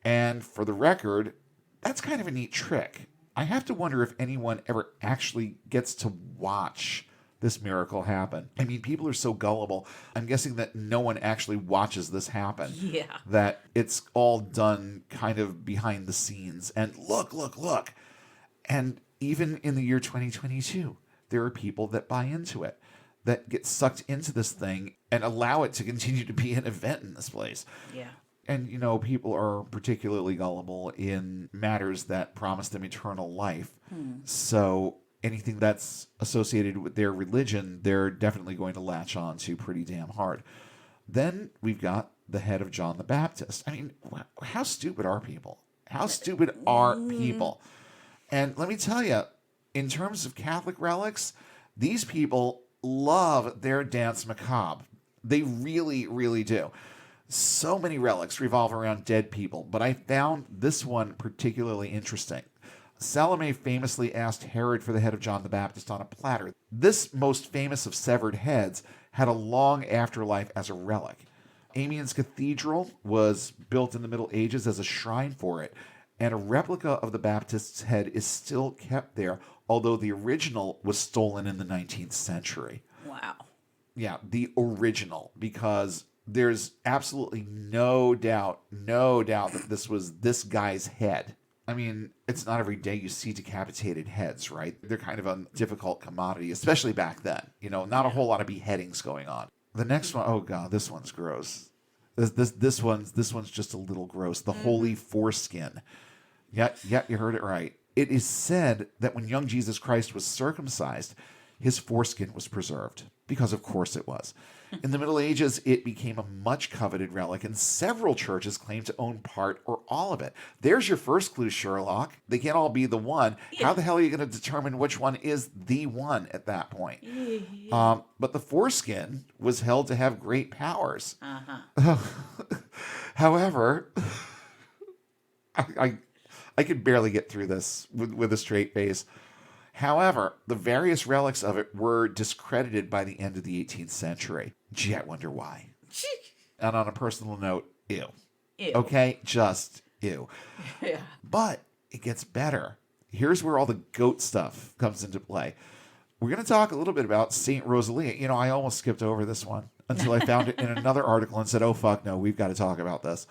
and for the record, that's kind of a neat trick. I have to wonder if anyone ever actually gets to watch this miracle happen. I mean, people are so gullible. I'm guessing that no one actually watches this happen. Yeah. That it's all done kind of behind the scenes. And look. And even in the year 2022, there are people that buy into it, that get sucked into this thing and allow it to continue to be an event in this place. Yeah. And, people are particularly gullible in matters that promise them eternal life. So anything that's associated with their religion, they're definitely going to latch on to pretty damn hard. Then we've got the head of John the Baptist. I mean, how stupid are people? How stupid are people? And let me tell you, in terms of Catholic relics, these people love their dance macabre. They really, really do. So many relics revolve around dead people, but I found this one particularly interesting. Salome famously asked Herod for the head of John the Baptist on a platter. This most famous of severed heads had a long afterlife as a relic. Amiens Cathedral was built in the Middle Ages as a shrine for it, and a replica of the Baptist's head is still kept there, although the original was stolen in the 19th century. Wow. Yeah, the original, because there's absolutely no doubt that this was this guy's head. I mean, it's not every day you see decapitated heads, right? They're kind of a difficult commodity, especially back then. Not a whole lot of beheadings going on. The next one, oh god, this one's gross. This one's just a little gross. The holy foreskin. Yeah, you heard it right. It is said that when young Jesus Christ was circumcised, his foreskin was preserved, because of course it was. In the Middle Ages, it became a much coveted relic, and several churches claimed to own part or all of it. There's your first clue, Sherlock. They can't all be the one. How the hell are you going to determine which one is the one at that point? But the foreskin was held to have great powers. However, I could barely get through this with a straight face. However, the various relics of it were discredited by the end of the 18th century. Gee, I wonder why. And on a personal note, ew. Okay, just ew. Yeah. But it gets better. Here's where all the goat stuff comes into play. We're going to talk a little bit about St. Rosalia. I almost skipped over this one until I found it in another article and said, oh, fuck, no, we've got to talk about this.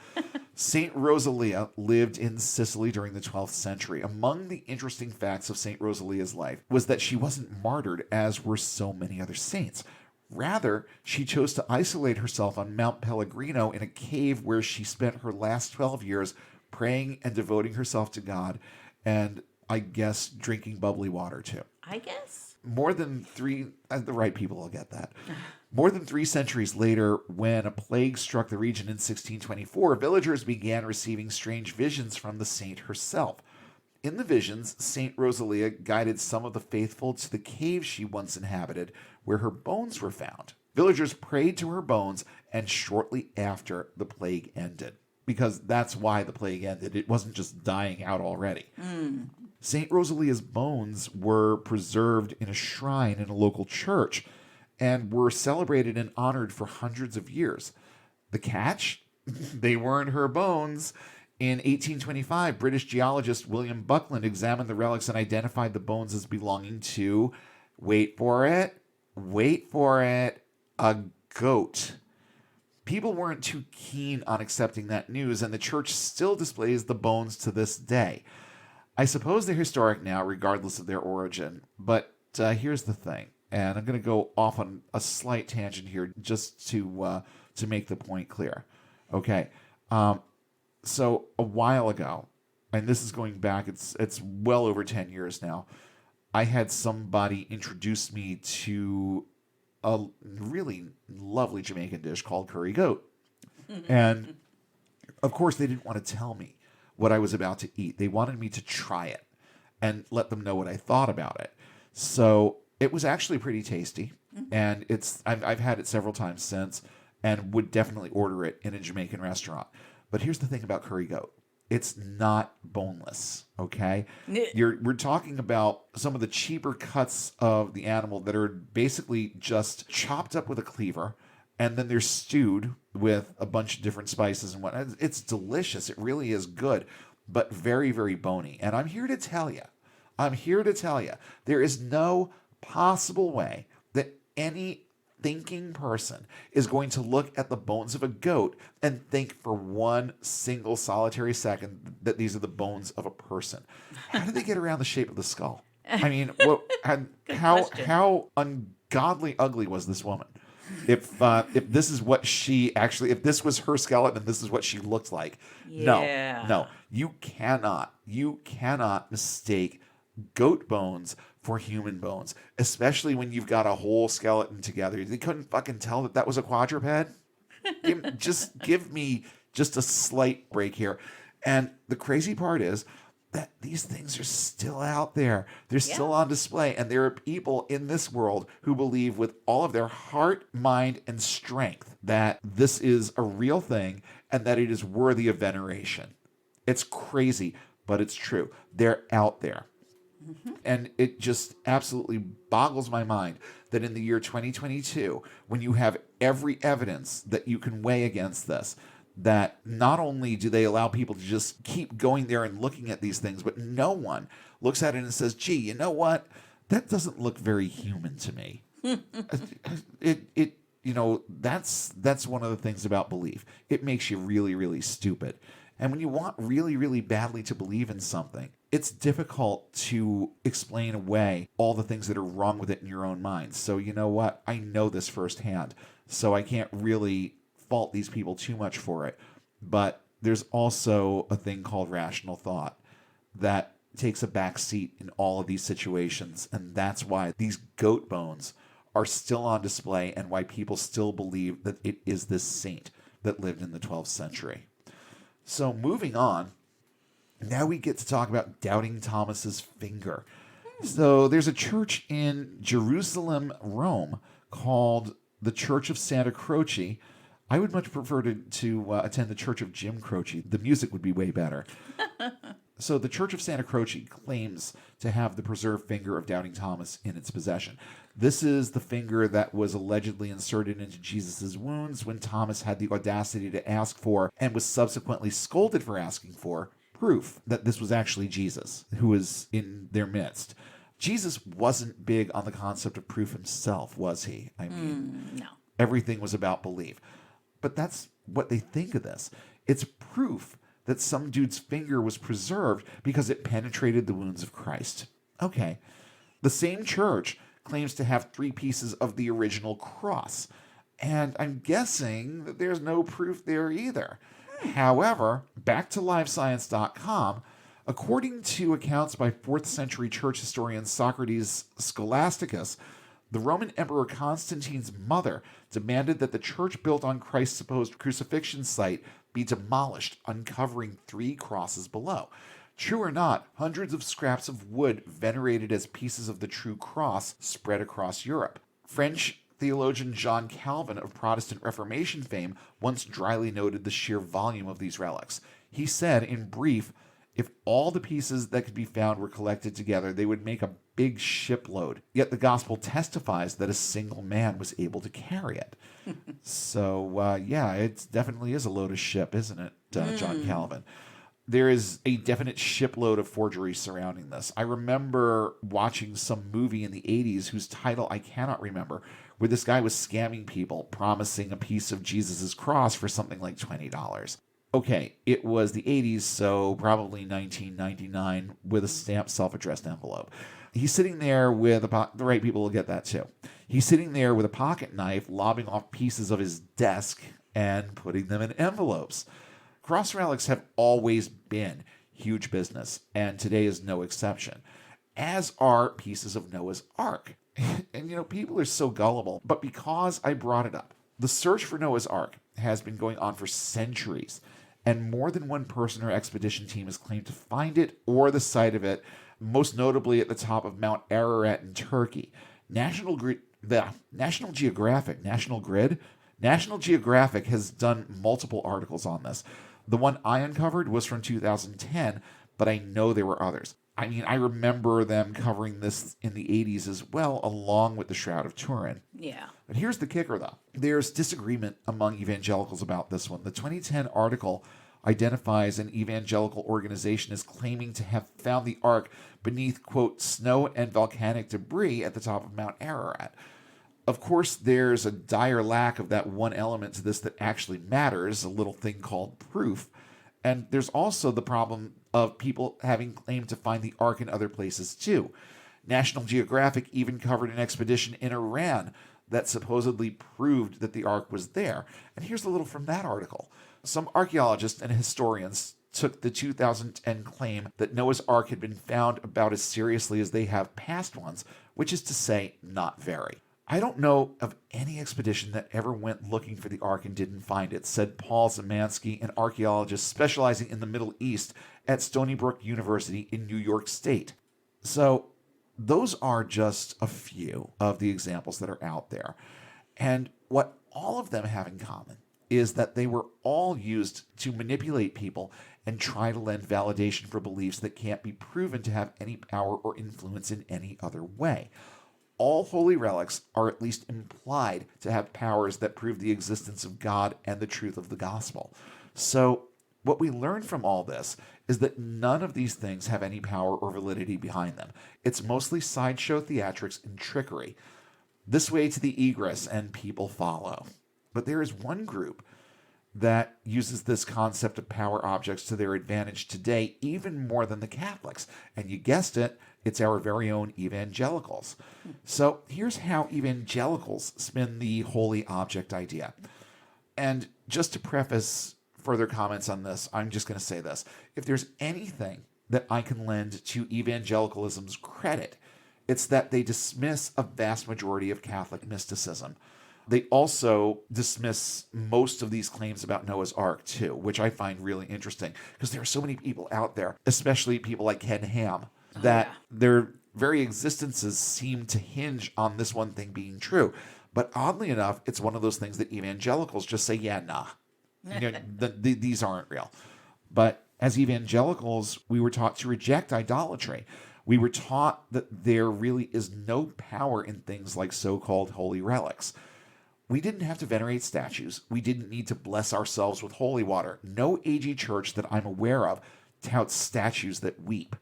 St. Rosalia lived in Sicily during the 12th century. Among the interesting facts of St. Rosalia's life was that she wasn't martyred, as were so many other saints. Rather, she chose to isolate herself on Mount Pellegrino in a cave where she spent her last 12 years praying and devoting herself to God, and I guess drinking bubbly water too. I guess. More than three, the right people will get that. More than 3 centuries later, when a plague struck the region in 1624, villagers began receiving strange visions from the saint herself. In the visions, St. Rosalia guided some of the faithful to the cave she once inhabited, where her bones were found. Villagers prayed to her bones, and shortly after, the plague ended. Because that's why the plague ended. It wasn't just dying out already. St. Rosalia's bones were preserved in a shrine in a local church and were celebrated and honored for hundreds of years. The catch? They weren't her bones. In 1825, British geologist William Buckland examined the relics and identified the bones as belonging to, wait for it, a goat. People weren't too keen on accepting that news, and the church still displays the bones to this day. I suppose they're historic now, regardless of their origin, but here's the thing, and I'm going to go off on a slight tangent here just to make the point clear. Okay, so a while ago, and this is going back, it's well over 10 years now, I had somebody introduce me to a really lovely Jamaican dish called curry goat. And, of course, they didn't want to tell me what I was about to eat. They wanted me to try it and let them know what I thought about it. So it was actually pretty tasty, and I've had it several times since and would definitely order it in a Jamaican restaurant. But here's the thing about curry goat. It's not boneless, okay? We're talking about some of the cheaper cuts of the animal that are basically just chopped up with a cleaver, and then they're stewed with a bunch of different spices and whatnot. It's delicious. It really is good, but very, very bony. And I'm here to tell you, there is no possible way that any thinking person is going to look at the bones of a goat and think for one single solitary second that these are the bones of a person. How did they get around the shape of the skull? I mean, how ungodly ugly was this woman? If this is what if this was her skeleton and this is what she looked like, no, you cannot mistake goat bones for human bones, especially when you've got a whole skeleton together. They couldn't fucking tell that was a quadruped. Just give me just a slight break here. And the crazy part is, that these things are still out there. They're still Yeah. on display. And there are people in this world who believe with all of their heart, mind, and strength that this is a real thing and that it is worthy of veneration. It's crazy, but it's true. They're out there. And it just absolutely boggles my mind that in the year 2022, when you have every evidence that you can weigh against this, that not only do they allow people to just keep going there and looking at these things, but no one looks at it and says, gee, you know what? That doesn't look very human to me. That's one of the things about belief. It makes you really, really stupid. And when you want really, really badly to believe in something, it's difficult to explain away all the things that are wrong with it in your own mind. So you know what? I know this firsthand, so I can't really fault these people too much for it. But there's also a thing called rational thought that takes a back seat in all of these situations. And that's why these goat bones are still on display and why people still believe that it is this saint that lived in the 12th century. So moving on, now we get to talk about Doubting Thomas's finger. So there's a church in Jerusalem, Rome, called the Church of Santa Croce. I would much prefer to attend the Church of Jim Croce. The music would be way better. So the Church of Santa Croce claims to have the preserved finger of Doubting Thomas in its possession. This is the finger that was allegedly inserted into Jesus' wounds when Thomas had the audacity to ask for, and was subsequently scolded for asking for, proof that this was actually Jesus who was in their midst. Jesus wasn't big on the concept of proof himself, was he? I mean, No. everything was about belief. But that's what they think of this. It's proof that some dude's finger was preserved because it penetrated the wounds of Christ. Okay. The same church claims to have 3 pieces of the original cross. And I'm guessing that there's no proof there either. However, back to livescience.com, according to accounts by 4th century church historian Socrates Scholasticus, the Roman Emperor Constantine's mother demanded that the church built on Christ's supposed crucifixion site be demolished, uncovering 3 crosses below. True or not, hundreds of scraps of wood venerated as pieces of the true cross spread across Europe. French theologian John Calvin of Protestant Reformation fame once dryly noted the sheer volume of these relics. He said, in brief, if all the pieces that could be found were collected together, they would make a big shipload. Yet the gospel testifies that a single man was able to carry it. So, yeah, it definitely is a loaded ship, isn't it, John Calvin? There is a definite shipload of forgery surrounding this. I remember watching some movie in the 80s whose title I cannot remember, where this guy was scamming people, promising a piece of Jesus' cross for something like $20. Okay, it was the 80s, so probably 1999, with a stamped self-addressed envelope. He's sitting there with the right people will get that too. He's sitting there with a pocket knife, lobbing off pieces of his desk and putting them in envelopes. Cross relics have always been huge business, and today is no exception, as are pieces of Noah's Ark. And people are so gullible, but because I brought it up, the search for Noah's Ark has been going on for centuries, and more than one person or expedition team has claimed to find it or the site of it, most notably at the top of Mount Ararat in Turkey. National Geographic has done multiple articles on this. The one I uncovered was from 2010, but I know there were others. I mean, I remember them covering this in the 80s as well, along with the Shroud of Turin. Yeah. But here's the kicker, though. There's disagreement among evangelicals about this one. The 2010 article identifies an evangelical organization as claiming to have found the Ark beneath, quote, snow and volcanic debris at the top of Mount Ararat. Of course, there's a dire lack of that one element to this that actually matters, a little thing called proof. And there's also the problem of people having claimed to find the Ark in other places too. National Geographic even covered an expedition in Iran that supposedly proved that the Ark was there. And here's a little from that article. Some archaeologists and historians took the 2010 claim that Noah's Ark had been found about as seriously as they have past ones, which is to say, not very. I don't know of any expedition that ever went looking for the Ark and didn't find it, said Paul Zemansky, an archaeologist specializing in the Middle East at Stony Brook University in New York State. So those are just a few of the examples that are out there. And what all of them have in common is that they were all used to manipulate people and try to lend validation for beliefs that can't be proven to have any power or influence in any other way. All holy relics are at least implied to have powers that prove the existence of God and the truth of the gospel. So, what we learn from all this is that none of these things have any power or validity behind them. It's mostly sideshow theatrics and trickery. This way to the egress, and people follow. But there is one group that uses this concept of power objects to their advantage today even more than the Catholics. And you guessed it, it's our very own evangelicals. So here's how evangelicals spin the holy object idea. And just to preface further comments on this, I'm just going to say this. If there's anything that I can lend to evangelicalism's credit, it's that they dismiss a vast majority of Catholic mysticism. They also dismiss most of these claims about Noah's Ark, too, which I find really interesting because there are so many people out there, especially people like Ken Ham, that their very existences seem to hinge on this one thing being true. But oddly enough, it's one of those things that evangelicals just say, yeah, nah, these aren't real. But as evangelicals, we were taught to reject idolatry. We were taught that there really is no power in things like so-called holy relics. We didn't have to venerate statues. We didn't need to bless ourselves with holy water. No AG church that I'm aware of touts statues that weep.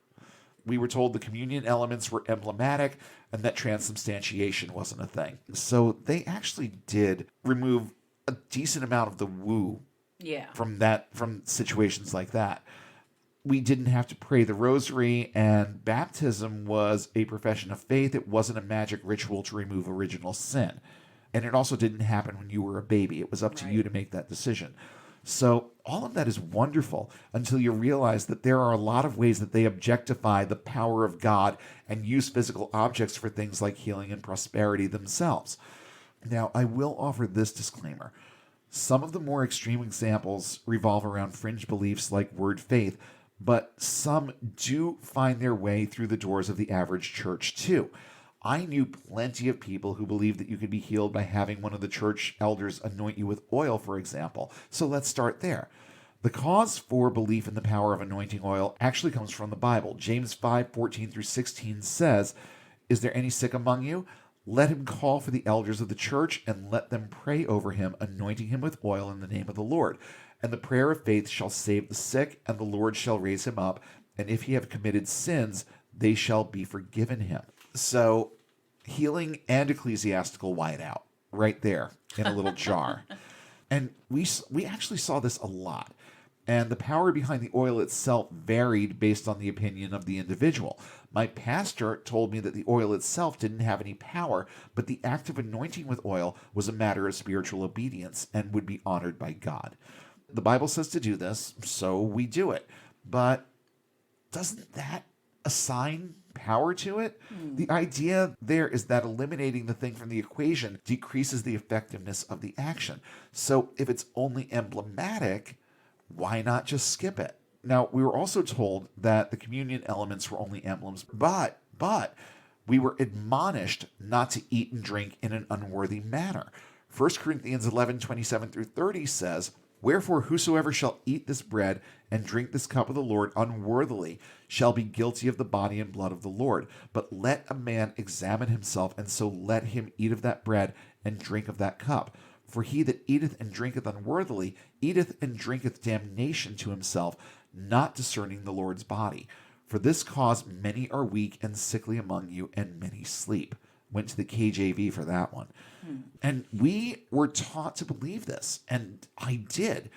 We were told the communion elements were emblematic and that transubstantiation wasn't a thing. So they actually did remove a decent amount of the woo from situations like that. We didn't have to pray the rosary, and baptism was a profession of faith. It wasn't a magic ritual to remove original sin. And it also didn't happen when you were a baby. It was up to you to make that decision. So all of that is wonderful until you realize that there are a lot of ways that they objectify the power of God and use physical objects for things like healing and prosperity themselves. Now, I will offer this disclaimer. Some of the more extreme examples revolve around fringe beliefs like word faith, but some do find their way through the doors of the average church too. I knew plenty of people who believed that you could be healed by having one of the church elders anoint you with oil, for example. So let's start there. The cause for belief in the power of anointing oil actually comes from the Bible. James 5:14-16 says, "Is there any sick among you? Let him call for the elders of the church and let them pray over him, anointing him with oil in the name of the Lord. And the prayer of faith shall save the sick, and the Lord shall raise him up. And if he have committed sins, they shall be forgiven him." So healing and ecclesiastical whiteout right there in a little jar. And we actually saw this a lot. And the power behind the oil itself varied based on the opinion of the individual. My pastor told me that the oil itself didn't have any power, but the act of anointing with oil was a matter of spiritual obedience and would be honored by God. The Bible says to do this, so we do it. But doesn't that assign power to it? The idea there is that eliminating the thing from the equation decreases the effectiveness of the action. So if it's only emblematic, why not just skip it? Now, we were also told that the communion elements were only emblems, but we were admonished not to eat and drink in an unworthy manner. 1 Corinthians 11:27-30 says, "Wherefore whosoever shall eat this bread and drink this cup of the Lord unworthily shall be guilty of the body and blood of the Lord. But let a man examine himself, and so let him eat of that bread and drink of that cup. For he that eateth and drinketh unworthily eateth and drinketh damnation to himself, not discerning the Lord's body. For this cause many are weak and sickly among you, and many sleep." Went to the KJV for that one. And we were taught to believe this, and I did.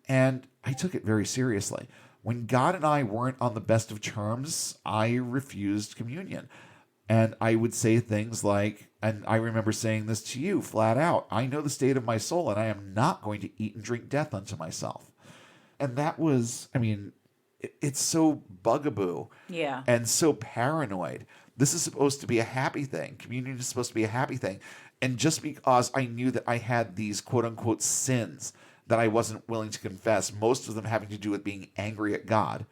And I took it very seriously. When God and I weren't on the best of terms, I refused communion. And I would say things like, and I remember saying this to you flat out, "I know the state of my soul, and I am not going to eat and drink death unto myself." And that was, it's so bugaboo and so paranoid. This is supposed to be a happy thing. Communion is supposed to be a happy thing. And just because I knew that I had these quote unquote sins that I wasn't willing to confess, most of them having to do with being angry at God,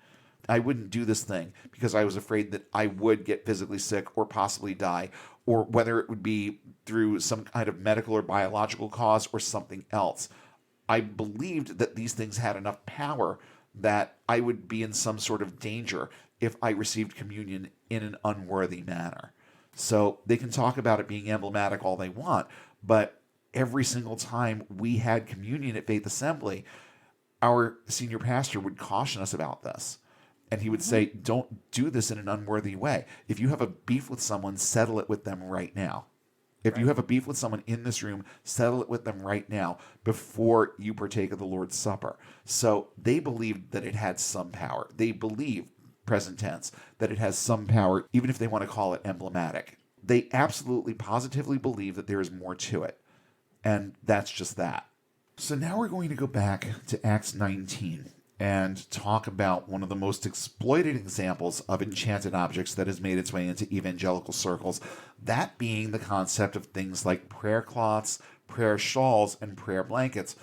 I wouldn't do this thing because I was afraid that I would get physically sick or possibly die, or whether it would be through some kind of medical or biological cause or something else. I believed that these things had enough power that I would be in some sort of danger if I received communion in an unworthy manner. So they can talk about it being emblematic all they want, but every single time we had communion at Faith Assembly, our senior pastor would caution us about this. And he would say, don't do this in an unworthy way. If you have a beef with someone, settle it with them right now. If you have a beef with someone in this room, settle it with them right now before you partake of the Lord's Supper. So they believed that it had some power. They believe, present tense, that it has some power, even if they want to call it emblematic. They absolutely, positively believe that there is more to it. And that's just that. So now we're going to go back to Acts 19 and talk about one of the most exploited examples of enchanted objects that has made its way into evangelical circles, that being the concept of things like prayer cloths, prayer shawls, and prayer blankets.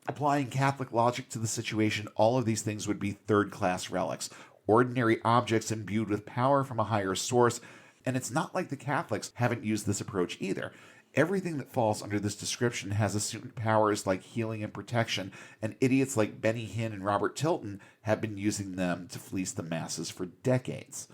Applying Catholic logic to the situation, all of these things would be third-class relics, ordinary objects imbued with power from a higher source, and it's not like the Catholics haven't used this approach either. Everything that falls under this description has assumed powers like healing and protection, and idiots like Benny Hinn and Robert Tilton have been using them to fleece the masses for decades.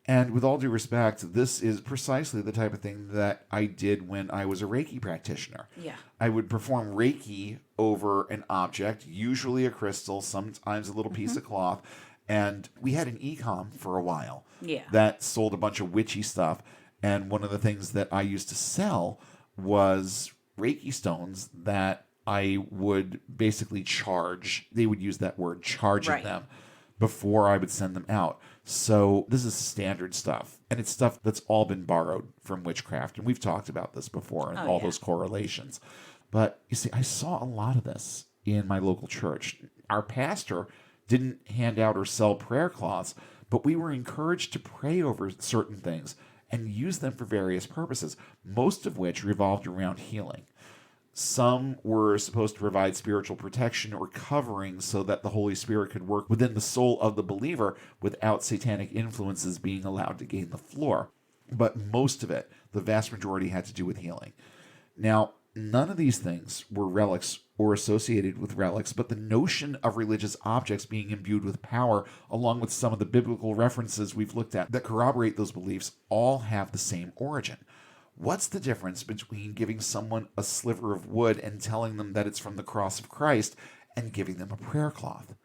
And with all due respect, this is precisely the type of thing that I did when I was a Reiki practitioner. Yeah. I would perform Reiki over an object, usually a crystal, sometimes a little piece of cloth, and we had an e-com for a while that sold a bunch of witchy stuff, and one of the things that I used to sell was Reiki stones that I would basically charge. They would use that word, charging them, before I would send them out. So this is standard stuff. And it's stuff that's all been borrowed from witchcraft. And we've talked about this before and those correlations. But you see, I saw a lot of this in my local church. Our pastor didn't hand out or sell prayer cloths, but we were encouraged to pray over certain things and use them for various purposes, most of which revolved around healing. Some were supposed to provide spiritual protection or covering so that the Holy Spirit could work within the soul of the believer without satanic influences being allowed to gain the floor. But most of it, the vast majority, had to do with healing. Now, none of these things were relics or associated with relics, but the notion of religious objects being imbued with power, along with some of the biblical references we've looked at that corroborate those beliefs, all have the same origin. What's the difference between giving someone a sliver of wood and telling them that it's from the cross of Christ and giving them a prayer cloth?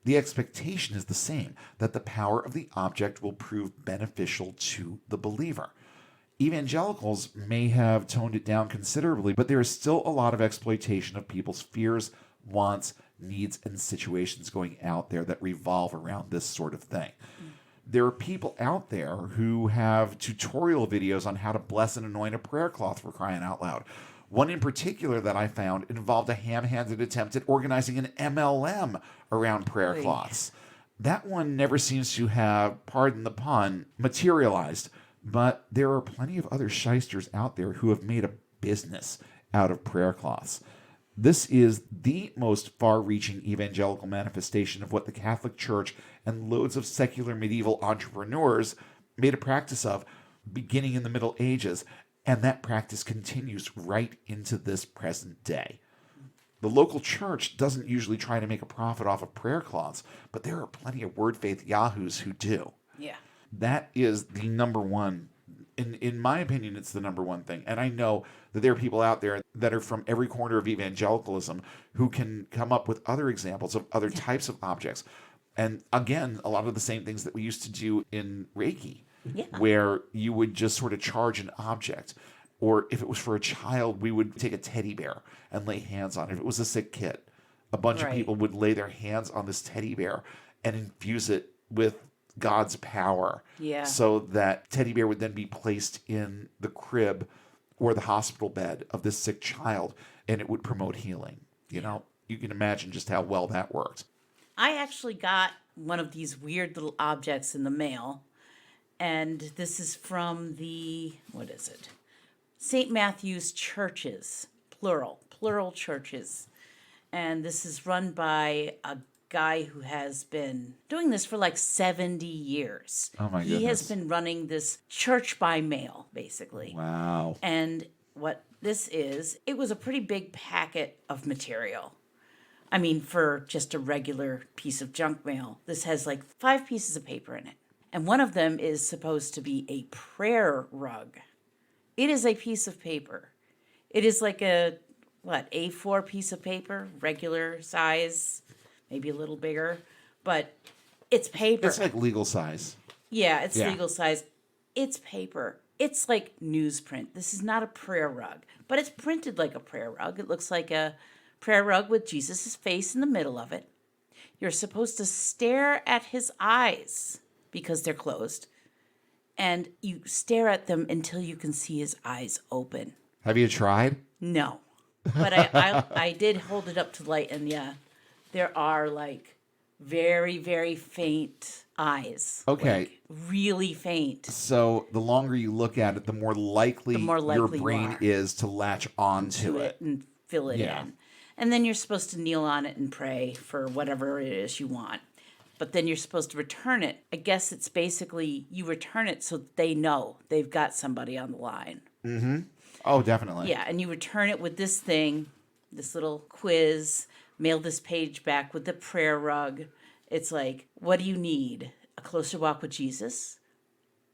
The expectation is the same, that the power of the object will prove beneficial to the believer. Evangelicals may have toned it down considerably, but there is still a lot of exploitation of people's fears, wants, needs, and situations going out there that revolve around this sort of thing. There are people out there who have tutorial videos on how to bless and anoint a prayer cloth, for crying out loud. One in particular that I found involved a ham-handed attempt at organizing an MLM around prayer cloths. That one never seems to have, pardon the pun, materialized. But there are plenty of other shysters out there who have made a business out of prayer cloths. This is the most far-reaching evangelical manifestation of what the Catholic Church and loads of secular medieval entrepreneurs made a practice of beginning in the Middle Ages, and that practice continues right into this present day. The local church doesn't usually try to make a profit off of prayer cloths, but there are plenty of word faith yahoos who do. Yeah. That is the number one. In my opinion, it's the number one thing. And I know that there are people out there that are from every corner of evangelicalism who can come up with other examples of other types of objects. And again, a lot of the same things that we used to do in Reiki, where you would just sort of charge an object. Or if it was for a child, we would take a teddy bear and lay hands on it. If it was a sick kid, a bunch of people would lay their hands on this teddy bear and infuse it with God's power, so that teddy bear would then be placed in the crib or the hospital bed of this sick child, and it would promote healing. You know, you can imagine just how well that worked. I actually got one of these weird little objects in the mail, and this is from the, what is it? St. Matthew's churches, plural churches. And this is run by a guy who has been doing this for like 70 years. Oh my He has goodness. been running this church by mail, basically. Wow. And what this is, it was a pretty big packet of material. I mean, for just a regular piece of junk mail, this has like 5 pieces of paper in it. And one of them is supposed to be a prayer rug. It is a piece of paper. It is like a, A4 piece of paper, regular size, maybe a little bigger, but it's paper. It's like legal size. Yeah, it's Yeah. legal size. It's paper. It's like newsprint. This is not a prayer rug, but it's printed like a prayer rug. It looks like a prayer rug with Jesus' face in the middle of it. You're supposed to stare at his eyes because they're closed, and you stare at them until you can see his eyes open. Have you tried? No, but I did hold it up to light, and yeah, there are like very, very faint eyes. Okay. Like, really faint. So the longer you look at it, the more likely, your likely you brain are is to latch onto To it. it and fill it Yeah. in. And then you're supposed to kneel on it and pray for whatever it is you want. But then you're supposed to return it. I guess it's basically you return it so they know they've got somebody on the line. Oh, definitely. Yeah, and you return it with this thing, this little quiz, mail this page back with the prayer rug. It's like, what do you need? A closer walk with Jesus?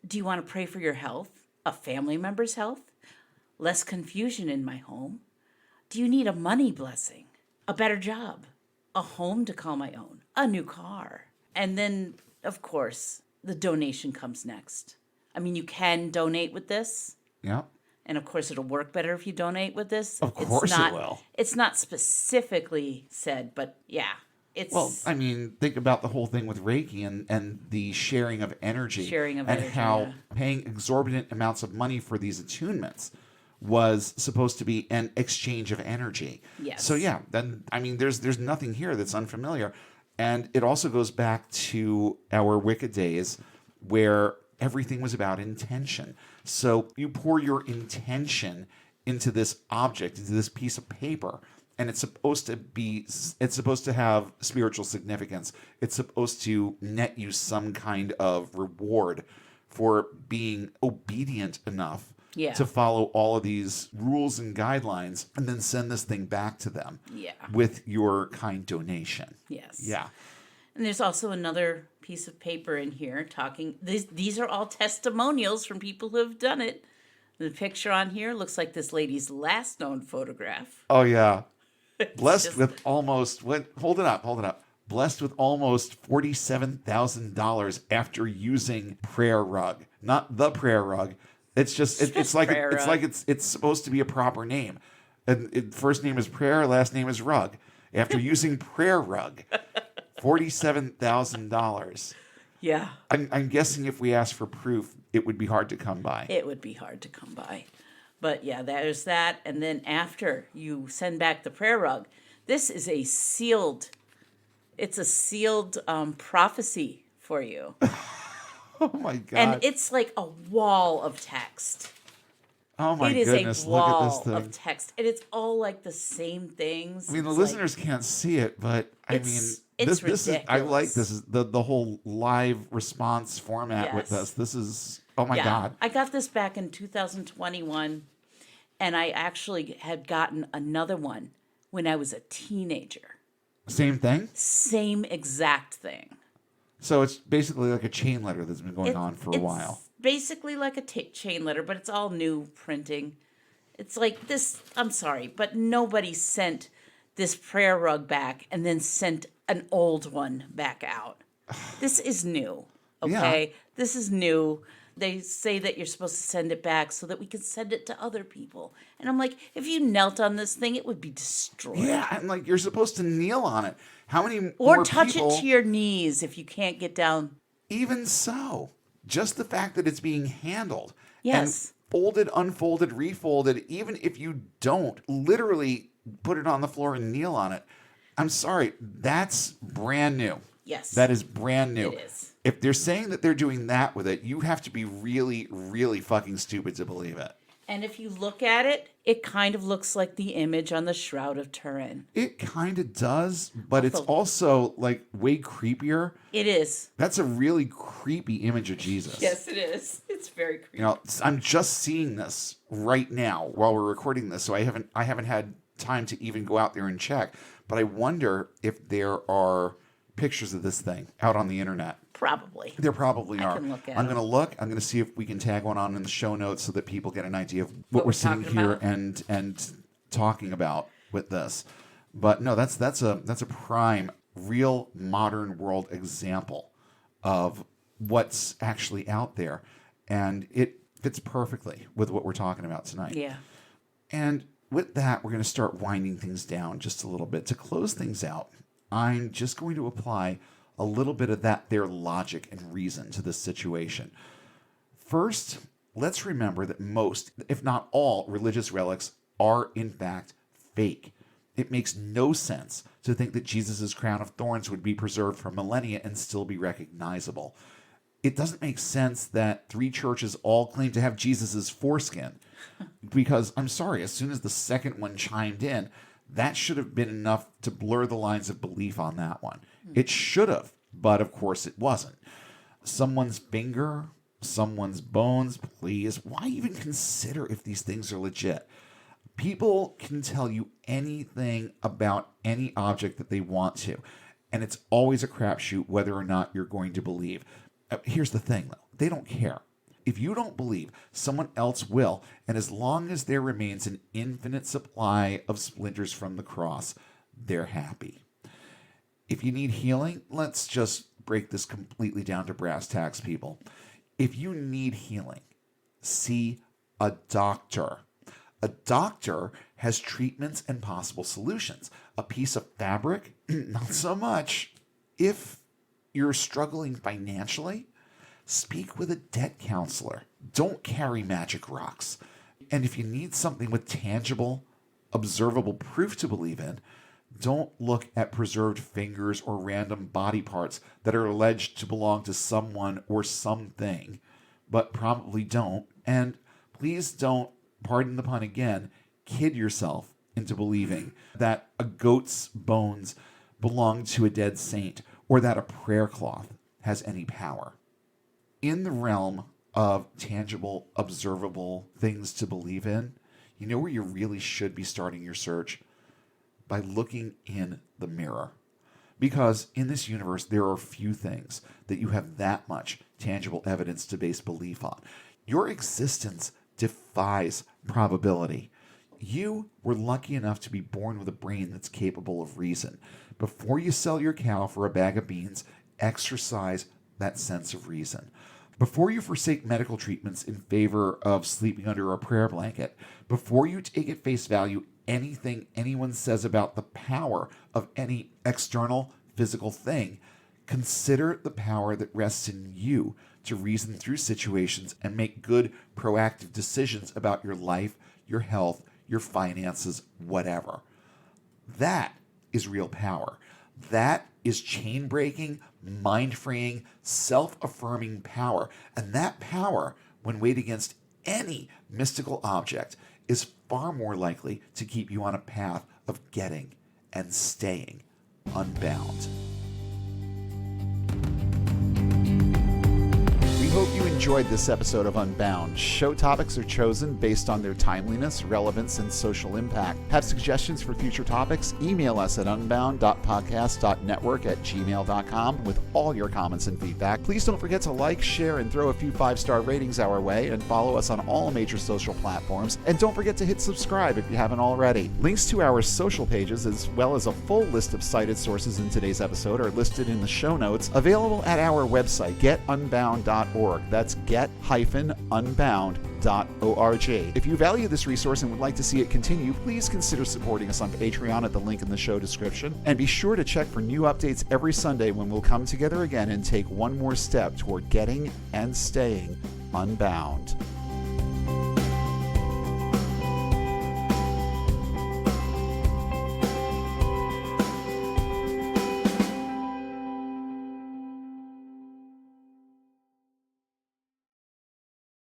Do you want to pray for your health? A family member's health? Less confusion in my home? Do you need a money blessing? A better job? A home to call my own? A new car? And then, of course, the donation comes next. I mean, you can donate with this. Yeah. And of course, it'll work better if you donate with this. Of course it will. It's not specifically said, but yeah, it's Well, I mean, think about the whole thing with Reiki and the sharing of energy. Sharing of and energy, how yeah. paying exorbitant amounts of money for these attunements was supposed to be an exchange of energy. Yes. So yeah, then I mean there's nothing here that's unfamiliar. And it also goes back to our Wicca days where everything was about intention. So you pour your intention into this object, into this piece of paper, and it's supposed to have spiritual significance. It's supposed to net you some kind of reward for being obedient enough Yeah. to follow all of these rules and guidelines and then send this thing back to them Yeah. with your kind donation. Yes. Yeah. And there's also another piece of paper in here talking. These are all testimonials from people who have done it. The picture on here looks like this lady's last known photograph. Oh, yeah. Blessed just- with almost, hold it up. Blessed with almost $47,000 after using prayer rug. Not the prayer rug. It's just, it's like, prayer it's rug. like it's supposed to be a proper name. And first name is prayer, last name is rug. After using prayer rug, $47,000. Yeah. I'm guessing if we asked for proof, it would be hard to come by. It would be hard to come by. But yeah, there's that. And then after you send back the prayer rug, this is a sealed, it's a sealed prophecy for you. Oh my God. And it's like a wall of text. Oh my It is goodness, a look at this wall thing. of text. And it's all like the same things. I mean, the It's like- listeners can't see it, but I mean, It's this is I like ridiculous. this is the whole live response format with Yes. this. This is oh my yeah, God. I got this back in 2021, and I actually had gotten another one when I was a teenager. Same thing. Same exact thing. So it's basically like a chain letter that's been going It- on for a it's while. Basically like a chain letter, but it's all new printing. It's like this. I'm sorry, but nobody sent this prayer rug back and then sent an old one back out. This is new. Okay, This is new. They say that you're supposed to send it back so that we can send it to other people. And I'm like, if you knelt on this thing, it would be destroyed. Yeah, and like you're supposed to kneel on it. How many Or more touch people, it to your knees if you can't get down. Even so, just the fact that it's being handled Yes. and folded, unfolded, refolded, even if you don't literally put it on the floor and kneel on it, I'm sorry, that's brand new. Yes. That is brand new. It is. If they're saying that they're doing that with it, you have to be really, really fucking stupid to believe it. And if you look at it, it kind of looks like the image on the Shroud of Turin. It kind of does, but it's also like way creepier. It is. That's a really creepy image of Jesus. Yes, it is. It's very creepy. You know, I'm just seeing this right now while we're recording this, so I haven't had time to even go out there and check. But I wonder if there are pictures of this thing out on the internet. Probably. There probably are. Can look at I'm going to look. I'm going to see if we can tag one on in the show notes so that people get an idea of what we're sitting here and talking about with this. But no, that's a prime, real modern world example of what's actually out there, and it fits perfectly with what we're talking about tonight. Yeah. And with that, we're going to start winding things down just a little bit. To close things out, I'm just going to apply a little bit of their logic and reason to this situation. First, let's remember that most, if not all, religious relics are in fact fake. It makes no sense to think that Jesus' crown of thorns would be preserved for millennia and still be recognizable. It doesn't make sense that 3 churches all claim to have Jesus' foreskin, because, I'm sorry, as soon as the second one chimed in, that should have been enough to blur the lines of belief on that one. It should have, but of course it wasn't. Someone's finger, someone's bones, please. Why even consider if these things are legit? People can tell you anything about any object that they want to, and it's always a crapshoot whether or not you're going to believe. Here's the thing, though. They don't care. If you don't believe, someone else will, and as long as there remains an infinite supply of splinters from the cross, they're happy. If you need healing, let's just break this completely down to brass tacks, people. If you need healing, see a doctor. A doctor has treatments and possible solutions. A piece of fabric, not so much. If you're struggling financially, speak with a debt counselor. Don't carry magic rocks. And if you need something with tangible, observable proof to believe in, don't look at preserved fingers or random body parts that are alleged to belong to someone or something, but probably don't. And please don't, pardon the pun again, kid yourself into believing that a goat's bones belong to a dead saint or that a prayer cloth has any power. In the realm of tangible, observable things to believe in, you know where you really should be starting your search? By looking in the mirror. Because in this universe, there are few things that you have that much tangible evidence to base belief on. Your existence defies probability. You were lucky enough to be born with a brain that's capable of reason. Before you sell your cow for a bag of beans, exercise that sense of reason. Before you forsake medical treatments in favor of sleeping under a prayer blanket, before you take at face value anything anyone says about the power of any external physical thing, consider the power that rests in you to reason through situations and make good, proactive decisions about your life, your health, your finances, whatever. That is real power. That is chain-breaking, mind-freeing, self-affirming power. And that power, when weighed against any mystical object, is far more likely to keep you on a path of getting and staying unbound. We hope you enjoyed this episode of Unbound. Show topics are chosen based on their timeliness, relevance, and social impact. Have suggestions for future topics? Email us at unbound.podcast.network@gmail.com with all your comments and feedback. Please don't forget to like, share, and throw a few 5-star ratings our way, and follow us on all major social platforms. And don't forget to hit subscribe if you haven't already. Links to our social pages, as well as a full list of cited sources in today's episode, are listed in the show notes, available at our website, getunbound.org. That's get-unbound.org. If you value this resource and would like to see it continue, please consider supporting us on Patreon at the link in the show description. And be sure to check for new updates every Sunday when we'll come together again and take one more step toward getting and staying unbound.